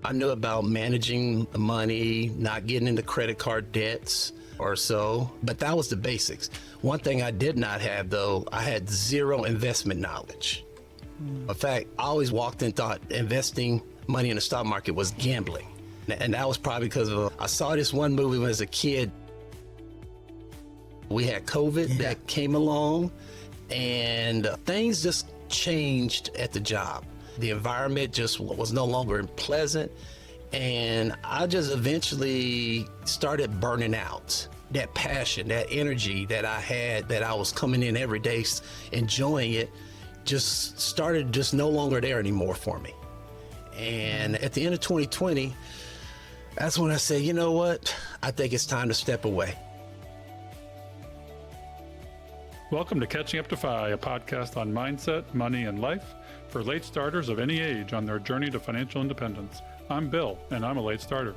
I knew about managing money, not getting into credit card debts or so, but that was the basics. One thing I did not have, though, I had zero investment knowledge. In fact, I always walked in thought investing money in the stock market was gambling. And that was probably because I saw this one movie when I was a kid. We had COVID that came along, and things just changed at the job. The environment just was no longer pleasant, and I just eventually started burning out. That passion, that energy that I had, that I was coming in every day enjoying it, just started just no longer there anymore for me. And at the end of 2020, that's when I said, you know what? I think it's time to step away. Welcome to Catching Up to Fi, a podcast on mindset, money, and life for late starters of any age on their journey to financial independence. I'm Bill, and I'm a late starter.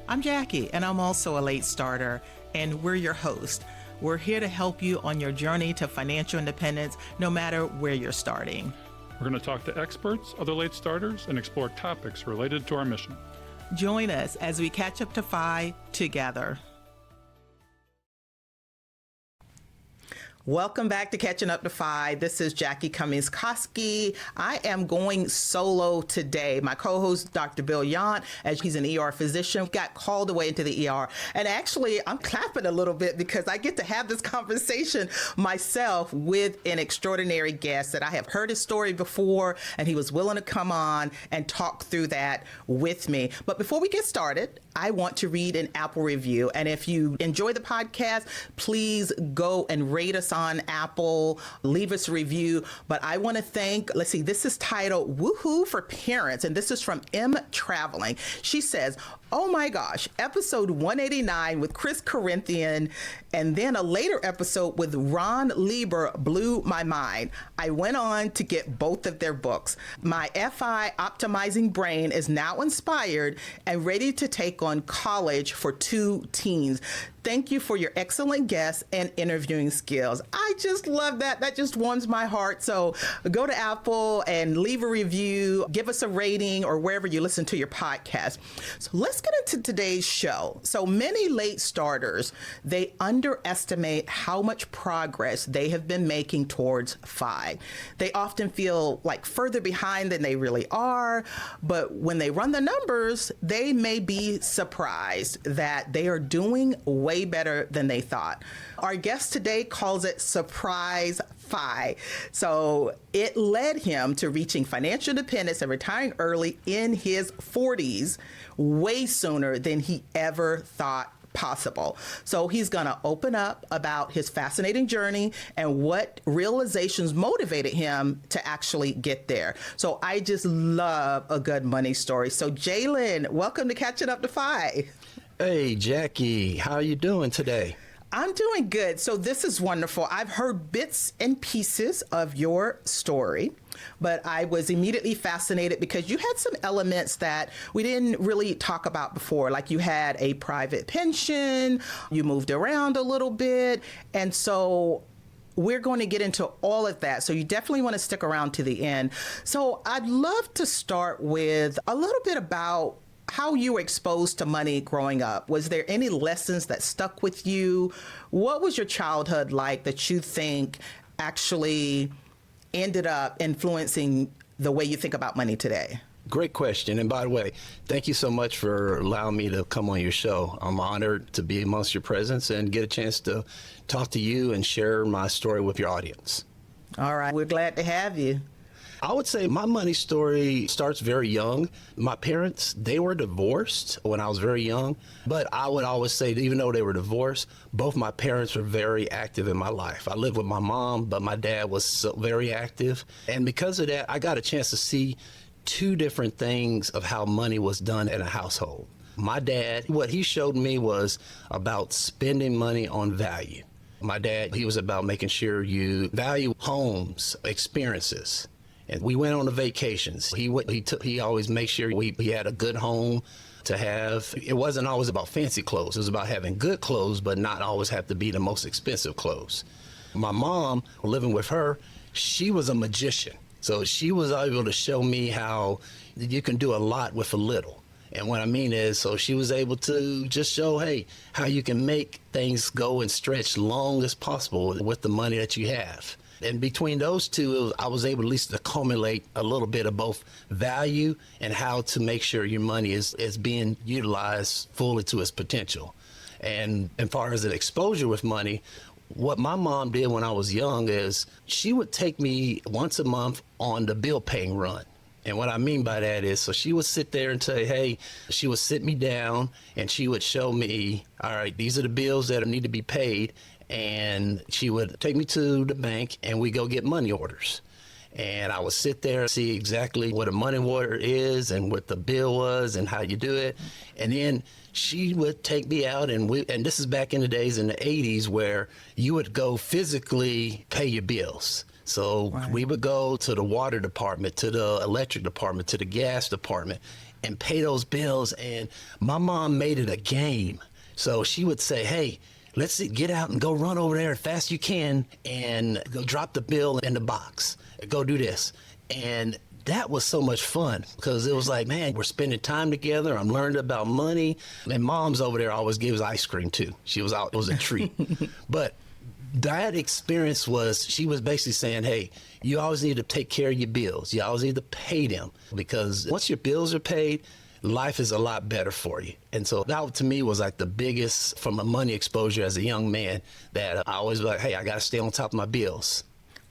I'm Jackie, and I'm also a late starter, and we're your host. We're here to help you on your journey to financial independence, no matter where you're starting. We're going to talk to experts, other late starters, and explore topics related to our mission. Join us as we catch up to Fi together. Welcome back to Catching Up to Fi. This is Jackie Cummings-Koski. I am going solo today. My co-host, Dr. Bill Yount, as he's an ER physician, got called away into the ER. And actually, I'm clapping a little bit because I get to have this conversation myself with an extraordinary guest that I have heard his story before, and he was willing to come on and talk through that with me. But before we get started, I want to read an Apple review. And if you enjoy the podcast, please go and rate us on Apple, leave us a review. But I want to thank, let's see, this is titled Woohoo for Parents, and this is from M Traveling. She says, oh my gosh, episode 189 with Chris Corinthian, and then a later episode with Ron Lieber blew my mind. I went on to get both of their books. My FI optimizing brain is now inspired and ready to take on college for 2 teens. Thank you for your excellent guests and interviewing skills. I just love that. That just warms my heart. So go to Apple and leave a review, give us a rating, or wherever you listen to your podcast. So let's get into today's show. So many late starters, they underestimate how much progress they have been making towards FI. They often feel like further behind than they really are, but when they run the numbers, they may be surprised that they are doing way better than they thought. Our guest today calls it Surprise FI. So it led him to reaching financial independence and retiring early in his 40s, way sooner than he ever thought possible. So he's going to open up about his fascinating journey and what realizations motivated him to actually get there. So I just love a good money story. So Jaylynn, welcome to Catching Up to Fi. Hey, Jackie, how are you doing today? I'm doing good. So this is wonderful. I've heard bits and pieces of your story, but I was immediately fascinated because you had some elements that we didn't really talk about before. Like you had a private pension, you moved around a little bit. And so we're going to get into all of that. So you definitely want to stick around to the end. So I'd love to start with a little bit about how you were exposed to money growing up. Was there any lessons that stuck with you? What was your childhood like that you think actually ended up influencing the way you think about money today? Great question. And by the way, thank you so much for allowing me to come on your show. I'm honored to be amongst your presence and get a chance to talk to you and share my story with your audience. All right. We're glad to have you. I would say my money story starts very young. My parents, they were divorced when I was very young, but I would always say that even though they were divorced, both my parents were very active in my life. I lived with my mom, but my dad was very active. And because of that, I got a chance to see 2 different things of how money was done in a household. My dad, what he showed me was about spending money on value. My dad, he was about making sure you value homes, experiences. And we went on the vacations. He always made sure we had a good home to have. It wasn't always about fancy clothes. It was about having good clothes, but not always have to be the most expensive clothes. My mom, living with her, she was a magician. So she was able to show me how you can do a lot with a little. And what I mean is, so she was able to just show, hey, how you can make things go and stretch long as possible with the money that you have. And between those two, I was able at least to accumulate a little bit of both value and how to make sure your money is being utilized fully to its potential. And as far as an exposure with money, what my mom did when I was young is she would take me once a month on the bill paying run. And what I mean by that is, so she would sit there and say, hey, she would sit me down and she would show me, all right, these are the bills that need to be paid. And she would take me to the bank and we go get money orders. And I would sit there and see exactly what a money order is and what the bill was and how you do it. And then she would take me out and this is back in the days in the 80s where you would go physically pay your bills. So we would go to the water department, to the electric department, to the gas department and pay those bills. And my mom made it a game. So she would say, hey, let's get out and go run over there as fast as you can and go drop the bill in the box. Go do this. And that was so much fun because it was like, man, we're spending time together. I'm learning about money. And mom's over there always gives ice cream too. She was out. It was a treat. But that experience she was basically saying, hey, you always need to take care of your bills. You always need to pay them because once your bills are paid, life is a lot better for you. And so that to me was like the biggest from a money exposure as a young man that I always was like, hey, I got to stay on top of my bills.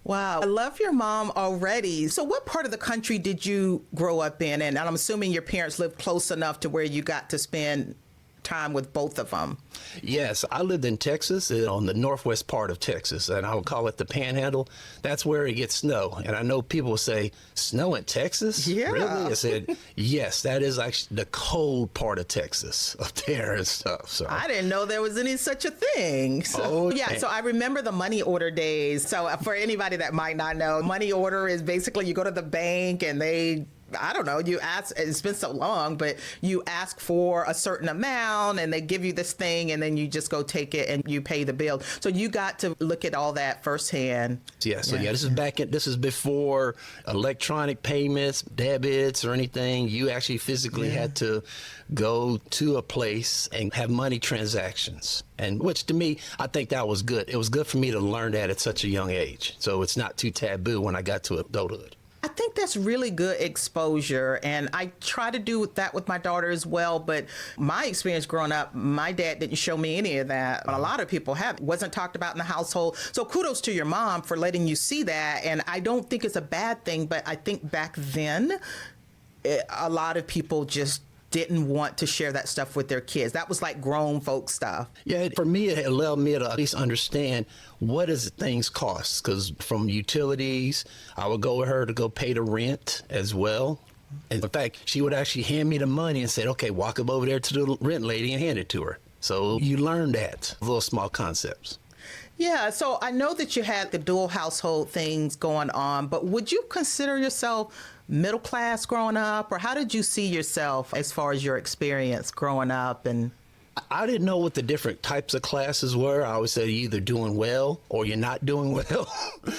Wow. I love your mom already. So what part of the country did you grow up in? And I'm assuming your parents lived close enough to where you got to spend time with both of them. Yes, I lived in Texas, on the northwest part of Texas, and I would call it the Panhandle. That's where it gets snow. And I know people will say, snow in Texas? Yeah. Really? I said, yes, that is actually the cold part of Texas up there and stuff. So I didn't know there was any such a thing. So, so I remember the money order days. So for anybody that might not know, money order is basically you go to the bank and I don't know, you ask, it's been so long, but you ask for a certain amount and they give you this thing and then you just go take it and you pay the bill. So you got to look at all that firsthand. Yeah, so this is before electronic payments, debits or anything. You actually physically had to go to a place and have money transactions. And which to me, I think that was good. It was good for me to learn that at such a young age. So it's not too taboo when I got to adulthood. I think that's really good exposure, and I try to do that with my daughter as well, but my experience growing up, my dad didn't show me any of that. A lot of people have. It wasn't talked about in the household. So kudos to your mom for letting you see that, and I don't think it's a bad thing, but I think back then, a lot of people just didn't want to share that stuff with their kids. That was like grown folk stuff. Yeah, for me, it allowed me to at least understand what does things cost. Because from utilities, I would go with her to go pay the rent as well. And in fact, she would actually hand me the money and say, okay, walk up over there to the rent lady and hand it to her. So you learn that, little small concepts. Yeah, so I know that you had the dual household things going on, but would you consider yourself middle class growing up, or how did you see yourself as far as your experience growing up? And I didn't know what the different types of classes were. I always said you're either doing well or you're not doing well.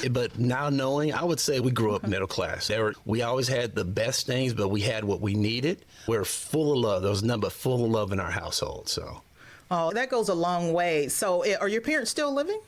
But now knowing, I would say we grew up middle class. We always had the best things, but we had what we needed. We're full of love. There was nothing but full of love in our household. So, oh, that goes a long way. So are your parents still living?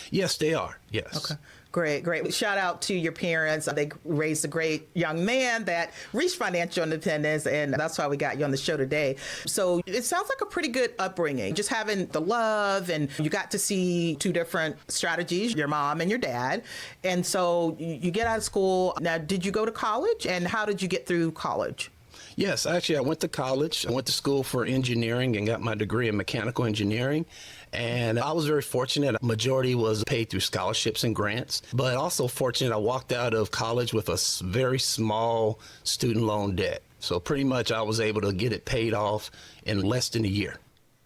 Yes, they are. Yes. Okay. Great. Shout out to your parents. They raised a great young man that reached financial independence, and that's why we got you on the show today. So it sounds like a pretty good upbringing, just having the love, and you got to see two different strategies, your mom and your dad. And so you get out of school. Now, did you go to college, and how did you get through college? Yes, actually, I went to college. I went to school for engineering and got my degree in mechanical engineering. And I was very fortunate. A majority was paid through scholarships and grants, but also fortunate I walked out of college with a very small student loan debt. So pretty much I was able to get it paid off in less than a year.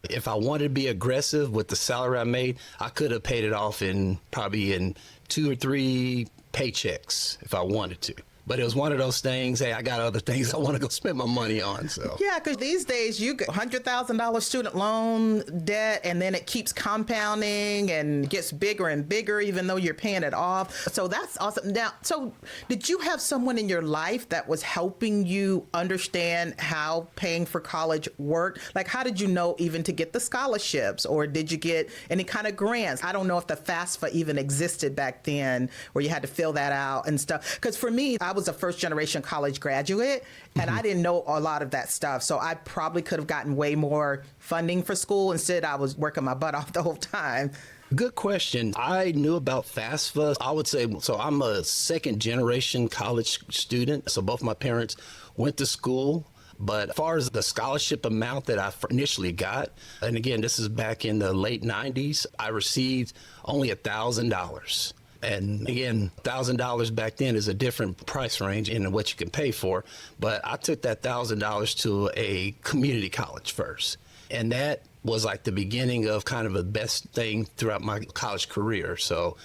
If I wanted to be aggressive with the salary I made, I could have paid it off in 2 or 3 paychecks if I wanted to. But it was one of those things, hey, I got other things I want to go spend my money on. So Yeah, because these days you get $100,000 student loan debt, and then it keeps compounding and gets bigger and bigger, even though you're paying it off. So that's awesome. Now, so did you have someone in your life that was helping you understand how paying for college worked? Like, how did you know even to get the scholarships, or did you get any kind of grants? I don't know if the FAFSA even existed back then, where you had to fill that out and stuff. Because for me, I was a first generation college graduate, and I didn't know a lot of that stuff. So I probably could have gotten way more funding for school. Instead, I was working my butt off the whole time. good question. I knew about FAFSA. I would say, so I'm a second generation college student. So both my parents went to school. But as far as the scholarship amount that I initially got, and again, this is back in the late 90s, I received only $1,000. And again, $1,000 back then is a different price range in what you can pay for. But I took that $1,000 to a community college first. And that was like the beginning of kind of the best thing throughout my college career. So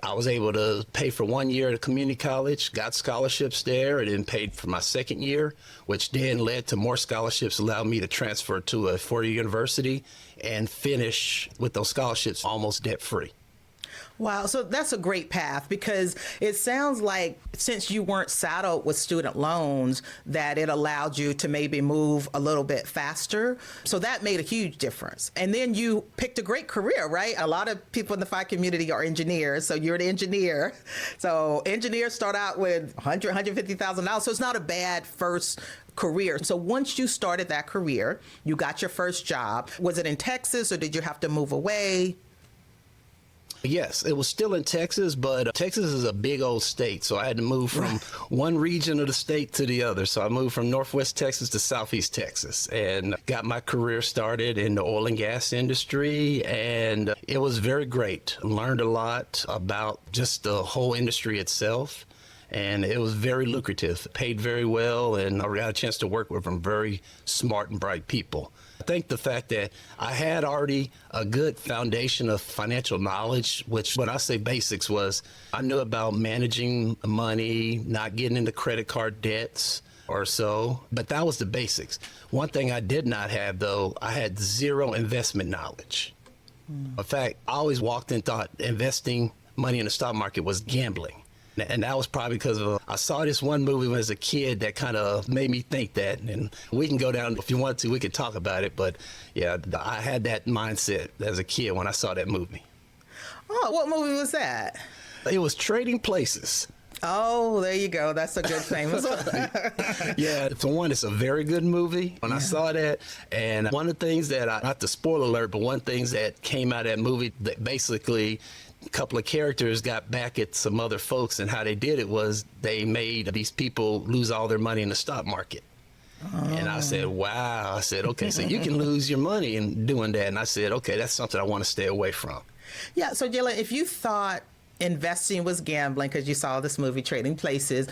I was able to pay for 1 year at a community college, got scholarships there, and then paid for my second year, which then led to more scholarships, allowed me to transfer to a 4-year university and finish with those scholarships almost debt-free. Wow, so that's a great path, because it sounds like since you weren't saddled with student loans, that it allowed you to maybe move a little bit faster. So that made a huge difference. And then you picked a great career, right? A lot of people in the FI community are engineers, so you're an engineer. So engineers start out with $100,000, $150,000, so it's not a bad first career. So once you started that career, you got your first job. Was it in Texas, or did you have to move away? Yes, it was still in Texas, but Texas is a big old state, so I had to move from one region of the state to the other. So I moved from Northwest Texas to Southeast Texas and got my career started in the oil and gas industry, and it was very great. Learned a lot about just the whole industry itself, and it was very lucrative, paid very well, and I got a chance to work with some very smart and bright people. I think the fact that I had already a good foundation of financial knowledge, which when I say basics was I knew about managing money, not getting into credit card debts or so, but that was the basics. One thing I did not have, though, I had zero investment knowledge. In fact, I always walked in and thought investing money in the stock market was gambling. And that was probably because I saw this one movie when I was a kid that kind of made me think that. And we can go down, if you want to, we could talk about it. But yeah, I had that mindset as a kid when I saw that movie. Oh, what movie was that? It was Trading Places. Oh, there you go. That's a good famous one. Yeah, for one, it's a very good movie. When I saw that, and one of the things that, not to spoil alert, but one of the things that came out of that movie that basically a couple of characters got back at some other folks, and how they did it was they made these people lose all their money in the stock market. And I said, wow. I said, okay, so you can lose your money in doing that. And I said, okay, that's something I want to stay away from. Yeah, so Jaylynn, if you thought investing was gambling because you saw this movie, Trading Places,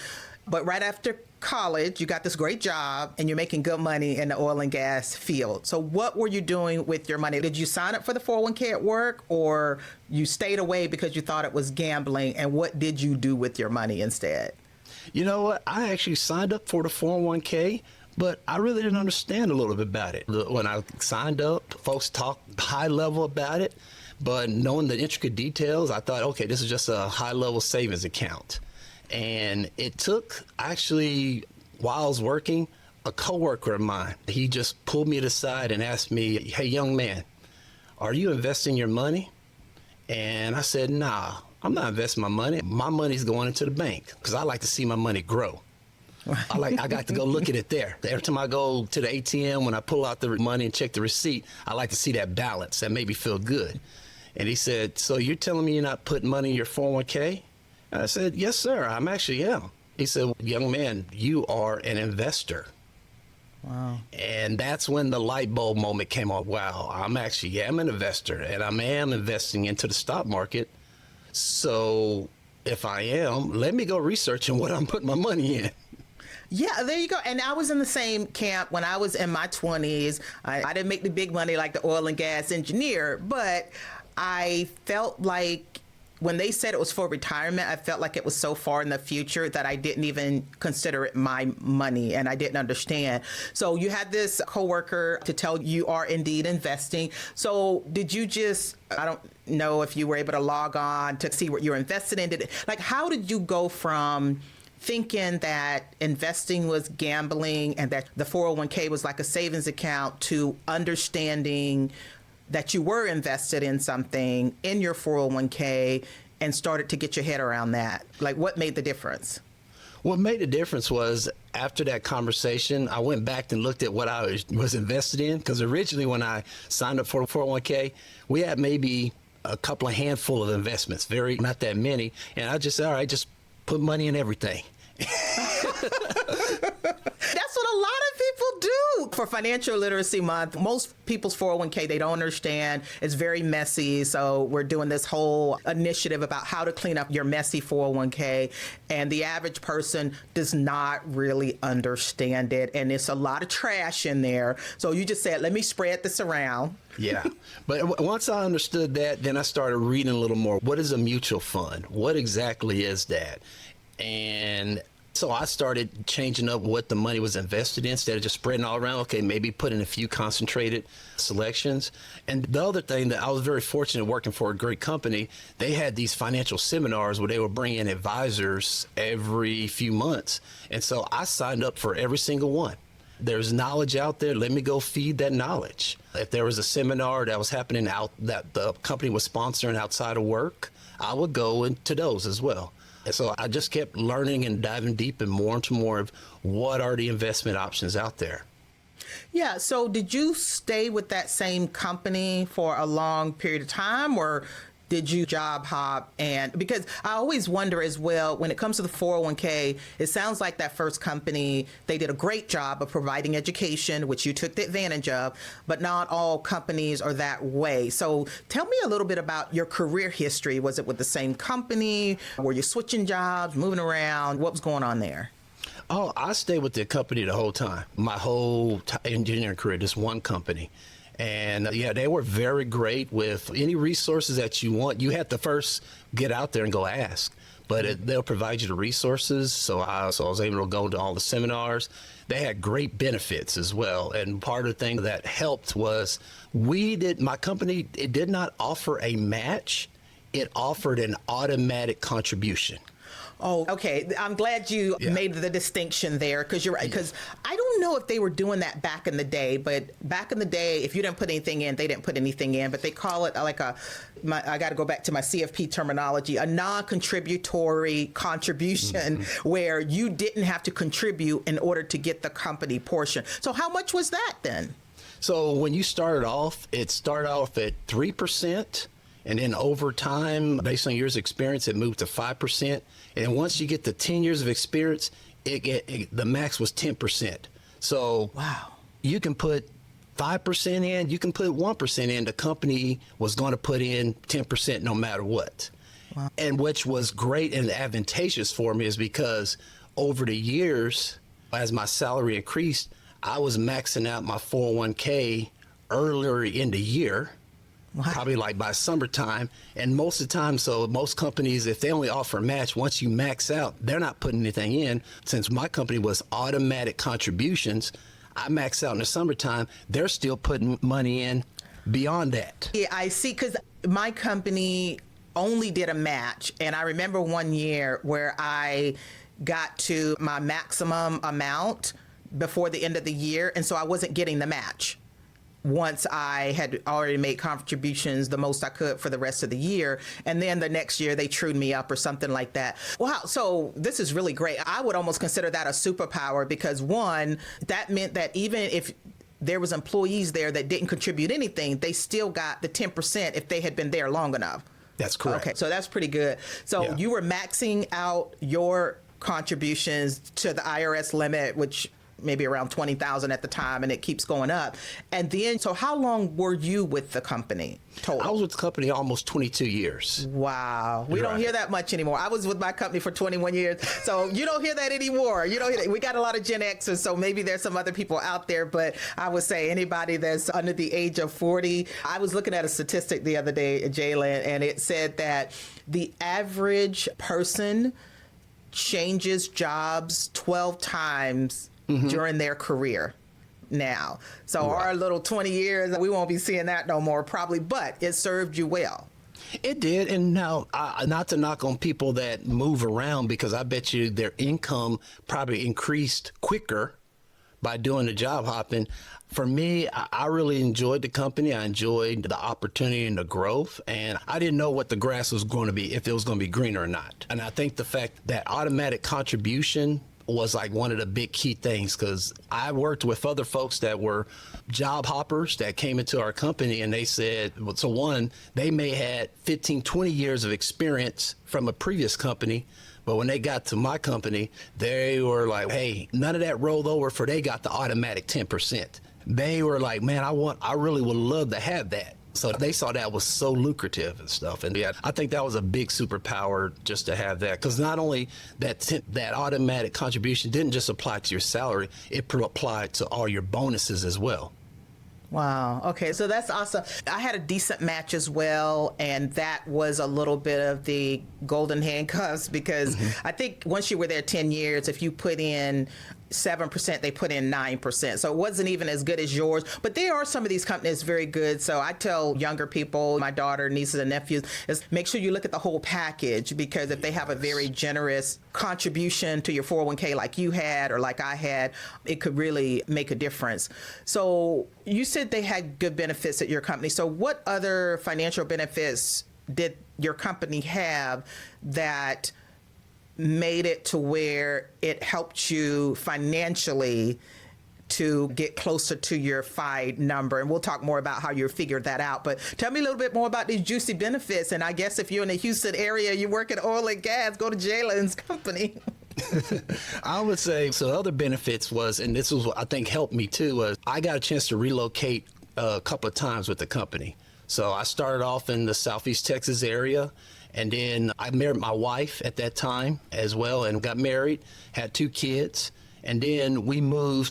but right after college, you got this great job and you're making good money in the oil and gas field. So what were you doing with your money? Did you sign up for the 401k at work, or you stayed away because you thought it was gambling? And what did you do with your money instead? You know what? I actually signed up for the 401k, but I really didn't understand a little bit about it. When I signed up, folks talked high level about it, but knowing the intricate details, I thought, okay, this is just a high level savings account. And it took, actually, while I was working, a coworker of mine, he just pulled me to the side and asked me, hey, young man, are you investing your money? And I said, nah, I'm not investing my money. My money's going into the bank because I like to see my money grow. I got to go look at it there. Every time I go to the ATM, when I pull out the money and check the receipt, I like to see that balance. That made me feel good. And he said, so you're telling me you're not putting money in your 401k? I said, yes, sir, I'm actually am. He said, young man, you are an investor. Wow. And that's when the light bulb moment came on. Wow, I'm actually am an investor, and I am investing into the stock market. So if I am, let me go researching what I'm putting my money in. Yeah, there you go. And I was in the same camp when I was in my 20s. I didn't make the big money like the oil and gas engineer, but I felt like when they said it was for retirement, I felt like it was so far in the future that I didn't even consider it my money and I didn't understand. So you had this coworker to tell you are indeed investing. So did you just, I don't know if you were able to log on to see what you're invested in. How did you go from thinking that investing was gambling and that the 401k was like a savings account to understanding that you were invested in something in your 401k and started to get your head around that? Like, what made the difference? What made the difference was after that conversation, I went back and looked at what I was invested in. Because originally when I signed up for 401k, we had maybe a couple of handful of investments, not that many. And I just said, all right, just put money in everything. That's what a lot of people do. For Financial Literacy Month, most people's 401k, they don't understand. It's very messy. So we're doing this whole initiative about how to clean up your messy 401k. And the average person does not really understand it. And it's a lot of trash in there. So you just said, let me spread this around. Yeah. But once I understood that, then I started reading a little more. What is a mutual fund? What exactly is that? And so I started changing up what the money was invested in instead of just spreading all around. Okay, maybe put in a few concentrated selections. And the other thing that I was very fortunate working for a great company, they had these financial seminars where they would bring in advisors every few months. And so I signed up for every single one. There's knowledge out there. Let me go feed that knowledge. If there was a seminar that was happening out that the company was sponsoring outside of work, I would go into those as well. And so I just kept learning and diving deep and more into more of what are the investment options out there. Yeah. So did you stay with that same company for a long period of time, or did you job hop? And because I always wonder as well, when it comes to the 401k, it sounds like that first company, they did a great job of providing education, which you took the advantage of, but not all companies are that way. So tell me a little bit about your career history. Was it with the same company? Were you switching jobs, moving around? What was going on there? Oh, I stayed with the company the whole time. My whole engineering career, just one company. And yeah, they were very great with any resources that you want. You have to first get out there and go ask, but they'll provide you the resources. So I was able to go to all the seminars. They had great benefits as well. And part of the thing that helped was my company, it did not offer a match. It offered an automatic contribution. Oh, okay. I'm glad you made the distinction there, because you're right. Because I don't know if they were doing that back in the day, but back in the day, if you didn't put anything in, they didn't put anything in. But they call it I got to go back to my CFP terminology, a non-contributory contribution, where you didn't have to contribute in order to get the company portion. So how much was that then? So when you started off, it started off at 3%. And then over time, based on years of experience, it moved to 5%. And once you get to 10 years of experience, the max was 10%. So wow, you can put 5% in, you can put 1% in. The company was going to put in 10% no matter what. Wow. And which was great and advantageous for me is because over the years, as my salary increased, I was maxing out my 401k earlier in the year. Wow. Probably like by summertime. And most of the time, so most companies, if they only offer a match, once you max out, they're not putting anything in. Since my company was automatic contributions, I max out in the summertime, they're still putting money in beyond that. Yeah, I see, because my company only did a match. And I remember one year where I got to my maximum amount before the end of the year. And so I wasn't getting the match once I had already made contributions the most I could for the rest of the year. And then the next year they trued me up or something like that. Wow. So this is really great. I would almost consider that a superpower, because one, that meant that even if there was employees there that didn't contribute anything, they still got the 10% if they had been there long enough. That's correct. Okay. So that's pretty good. So you were maxing out your contributions to the IRS limit, which maybe around 20,000 at the time, and it keeps going up. And then, so how long were you with the company total? I was with the company almost 22 years. Wow. We don't hear that much anymore. I was with my company for 21 years. So you don't hear that anymore. You don't hear that. We got a lot of Gen Xers, so maybe there's some other people out there, but I would say anybody that's under the age of 40. I was looking at a statistic the other day, Jaylynn, and it said that the average person changes jobs 12 times during their career now. So our little 20 years, we won't be seeing that no more probably, but it served you well. It did. And now, not to knock on people that move around, because I bet you their income probably increased quicker by doing the job hopping. For me, I really enjoyed the company. I enjoyed the opportunity and the growth. And I didn't know what the grass was going to be, if it was going to be greener or not. And I think the fact that automatic contribution was like one of the big key things, because I worked with other folks that were job hoppers that came into our company, and they said, well, so one, they may had 15, 20 years of experience from a previous company, but when they got to my company, they were like, hey, none of that rolled over, for they got the automatic 10%. They were like, man, I really would love to have that. So they saw that was so lucrative and stuff. And yeah, I think that was a big superpower just to have that, because not only that automatic contribution didn't just apply to your salary, it applied to all your bonuses as well. Wow. Okay. So that's awesome. I had a decent match as well. And that was a little bit of the golden handcuffs, because I think once you were there 10 years, if you put in 7%, they put in 9%. So it wasn't even as good as yours. But there are some of these companies very good. So I tell younger people, my daughter, nieces, and nephews, is make sure you look at the whole package, because if they have a very generous contribution to your 401k like you had or like I had, it could really make a difference. So you said they had good benefits at your company. So what other financial benefits did your company have that made it to where it helped you financially to get closer to your FI number? And we'll talk more about how you figured that out. But tell me a little bit more about these juicy benefits. And I guess if you're in the Houston area, you work at oil and gas, go to Jaylynn's company. I would say, so other benefits was, and this was what I think helped me too, was I got a chance to relocate a couple of times with the company. So I started off in the Southeast Texas area, and then I married my wife at that time as well, and got married, had 2 kids. And then we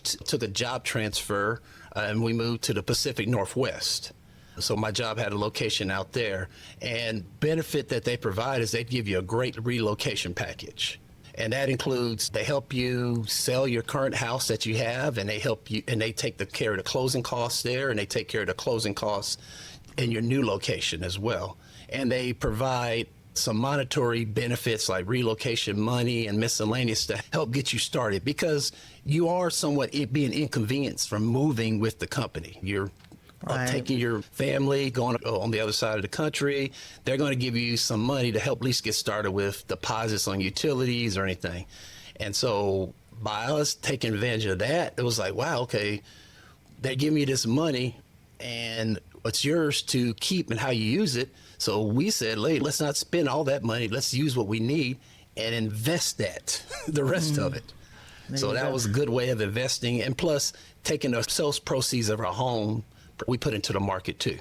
took a job transfer, and we moved to the Pacific Northwest. So my job had a location out there. And benefit that they provide is they give you a great relocation package. And that includes, they help you sell your current house that you have, and they help you, and they take care of the closing costs there, and they take care of the closing costs in your new location as well. And they provide some monetary benefits like relocation money and miscellaneous to help get you started, because you are somewhat being inconvenienced from moving with the company. You're taking your family, going on the other side of the country. They're going to give you some money to help at least get started with deposits on utilities or anything. And so by us taking advantage of that, it was like, wow, okay, they're giving you this money and it's yours to keep and how you use it. So we said, hey, let's not spend all that money. Let's use what we need and invest that, the rest of it. So that was a good way of investing. And plus, taking the sales proceeds of our home, we put into the market too.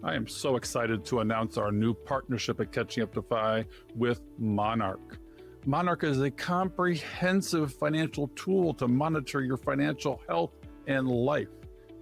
I am so excited to announce our new partnership at Catching Up to FI with Monarch. Monarch is a comprehensive financial tool to monitor your financial health and life.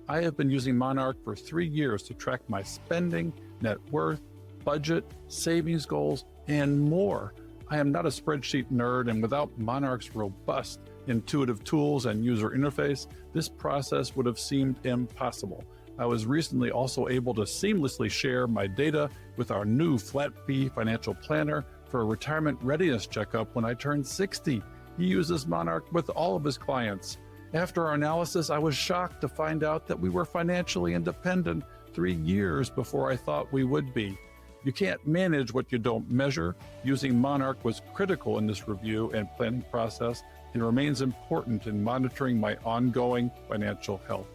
I have been using Monarch for 3 years to track my spending, net worth, budget, savings goals, and more. I am not a spreadsheet nerd, and without Monarch's robust, intuitive tools and user interface, this process would have seemed impossible. I was recently also able to seamlessly share my data with our new flat fee financial planner for a retirement readiness checkup when I turned 60. He uses Monarch with all of his clients. After our analysis, I was shocked to find out that we were financially independent 3 years before I thought we would be. You can't manage what you don't measure. Using Monarch was critical in this review and planning process and remains important in monitoring my ongoing financial health.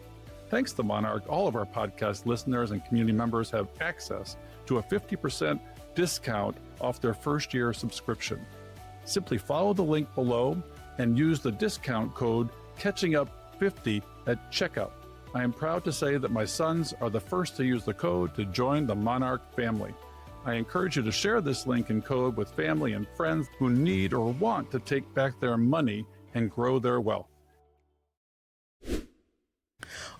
Thanks to Monarch, all of our podcast listeners and community members have access to a 50% discount off their first year subscription. Simply follow the link below and use the discount code CatchingUp50 at checkout. I am proud to say that my sons are the first to use the code to join the Monarch family. I encourage you to share this link and code with family and friends who need or want to take back their money and grow their wealth.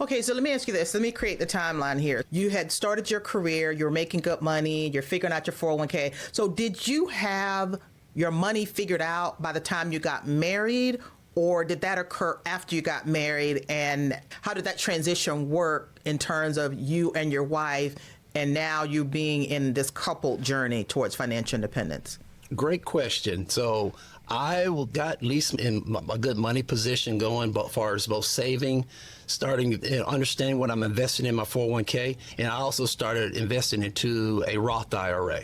Okay, so let me ask you this. Let me create the timeline here. You had started your career, you were making good money, you're figuring out your 401k. So did you have your money figured out by the time you got married, or did that occur after you got married? And how did that transition work in terms of you and your wife and now you being in this coupled journey towards financial independence? Great question. So I got at least in a good money position going, but as far as both saving, starting understanding what I'm investing in my 401k, and I also started investing into a Roth IRA.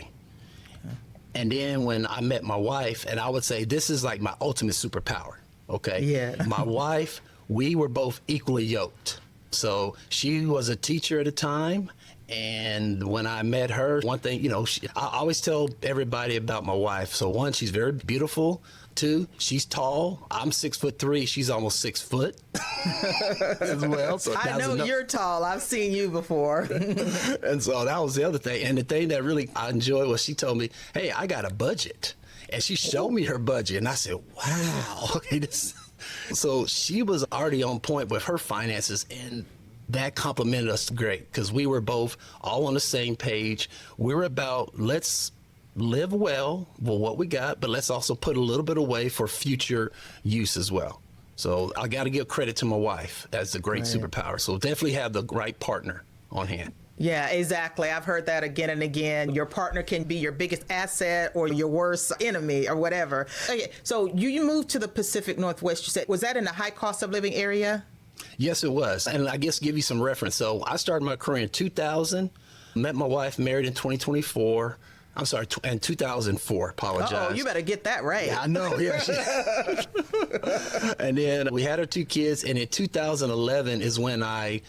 And then when I met my wife, and I would say this is like my ultimate superpower, okay? Yeah. My wife, we were both equally yoked. So she was a teacher at the time. And when I met her, one thing, I always tell everybody about my wife. So one, she's very beautiful. Two, she's tall. I'm 6'3". She's almost 6 foot as well. So I know you're tall. I've seen you before. And so that was the other thing. And the thing that really I enjoyed was she told me, hey, I got a budget. And she showed me her budget. And I said, wow. Okay, So she was already on point with her finances. And that complimented us great because we were both all on the same page. We were about, let's live well with what we got, but let's also put a little bit away for future use as well. So I got to give credit to my wife as a great superpower. So definitely have the right partner on hand. Yeah, exactly. I've heard that again and again. Your partner can be your biggest asset or your worst enemy or whatever. Okay, so you moved to the Pacific Northwest. You said, was that in the high cost of living area? Yes, it was. And I guess give you some reference. So I started my career in 2000, met my wife, married in 2024. I'm sorry, in 2004, apologize. Oh, you better get that right. Yeah, I know, yeah. And then we had our 2 kids, and in 2011 is when I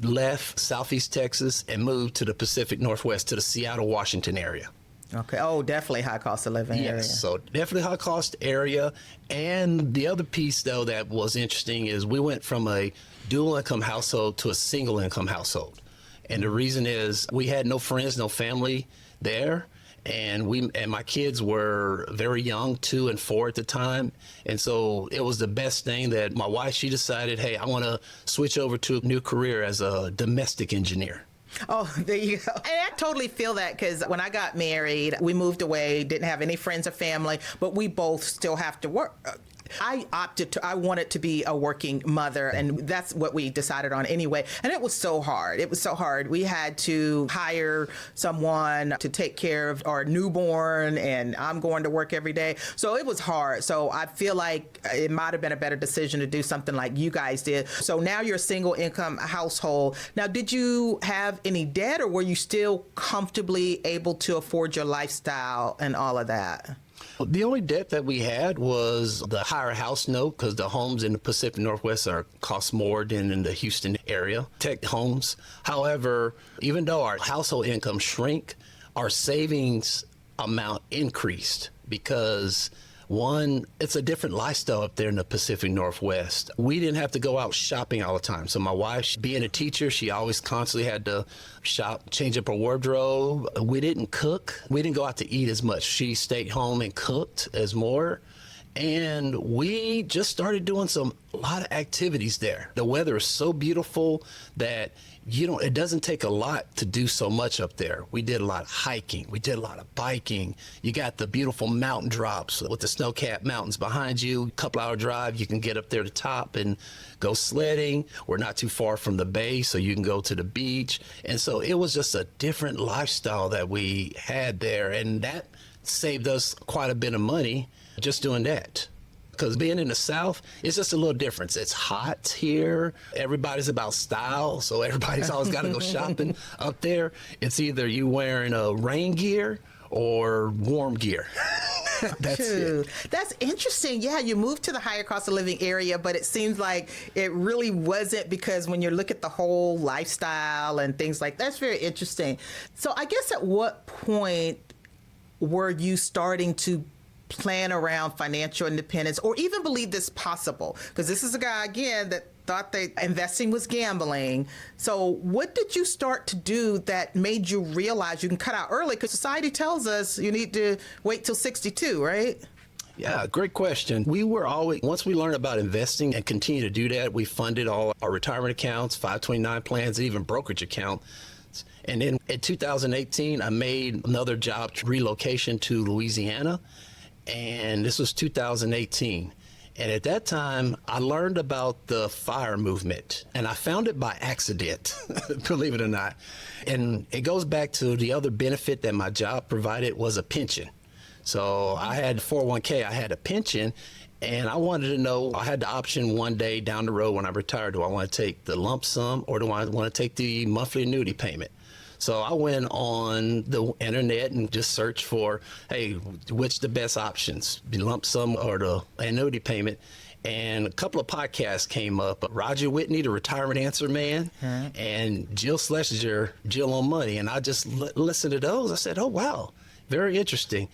left Southeast Texas and moved to the Pacific Northwest, to the Seattle, Washington area. Okay. Oh, definitely high cost of living area. Yes, so definitely high cost area. And the other piece, though, that was interesting is we went from a dual income household to a single income household. And the reason is we had no friends, no family there. And my kids were very young, 2 and 4 at the time. And so it was the best thing that my wife, she decided, hey, I want to switch over to a new career as a domestic engineer. Oh, there you go. And I totally feel that because when I got married, we moved away, didn't have any friends or family, but we both still have to work. I wanted to be a working mother, and that's what we decided on anyway. And it was so hard. It was so hard. We had to hire someone to take care of our newborn, and I'm going to work every day. So it was hard. So I feel like it might have been a better decision to do something like you guys did. So now you're a single income household. Now, did you have any debt, or were you still comfortably able to afford your lifestyle and all of that? The only debt that we had was the higher house note because the homes in the Pacific Northwest cost more than in the Houston area, tech homes. However, even though our household income shrank, our savings amount increased because one, it's a different lifestyle up there in the Pacific Northwest. We didn't have to go out shopping all the time. So my wife, being a teacher, she always constantly had to shop, change up her wardrobe. We didn't cook. We didn't go out to eat as much. She stayed home and cooked as more. And we just started doing a lot of activities there. The weather is so beautiful that it doesn't take a lot to do so much up there. We did a lot of hiking. We did a lot of biking. You got the beautiful mountain drops with the snow-capped mountains behind you. A couple-hour drive, you can get up there to the top and go sledding. We're not too far from the bay, so you can go to the beach. And so it was just a different lifestyle that we had there, and that saved us quite a bit of money just doing that. Because being in the South, it's just a little different. It's hot here. Everybody's about style, so everybody's always got to go shopping. Up there, it's either you wearing a rain gear or warm gear. That's it. That's interesting. Yeah, you moved to the higher cost of living area, but it seems like it really wasn't because when you look at the whole lifestyle and things like that, that's very interesting. So I guess at what point were you starting to plan around financial independence or even believe this possible? Because this is a guy, again, that thought that investing was gambling. So what did you start to do that made you realize you can cut out early? Because society tells us you need to wait till 62, right? Yeah, great question. We were always, once we learned about investing and continue to do that, we funded all our retirement accounts, 529 plans, even brokerage accounts. And then in 2018, I made another job, relocation to Louisiana. And this was 2018. And at that time, I learned about the FIRE movement, and I found it by accident, believe it or not. And it goes back to the other benefit that my job provided was a pension. So I had 401k, I had a pension, and I wanted to know, I had the option one day down the road when I retired, do I want to take the lump sum or do I want to take the monthly annuity payment? So I went on the internet and just searched for, hey, which the best options, the lump sum or the annuity payment. And a couple of podcasts came up, Roger Whitney, the retirement answer man, and Jill Schlesinger, Jill on Money. And I just listened to those. I said, oh, wow, very interesting.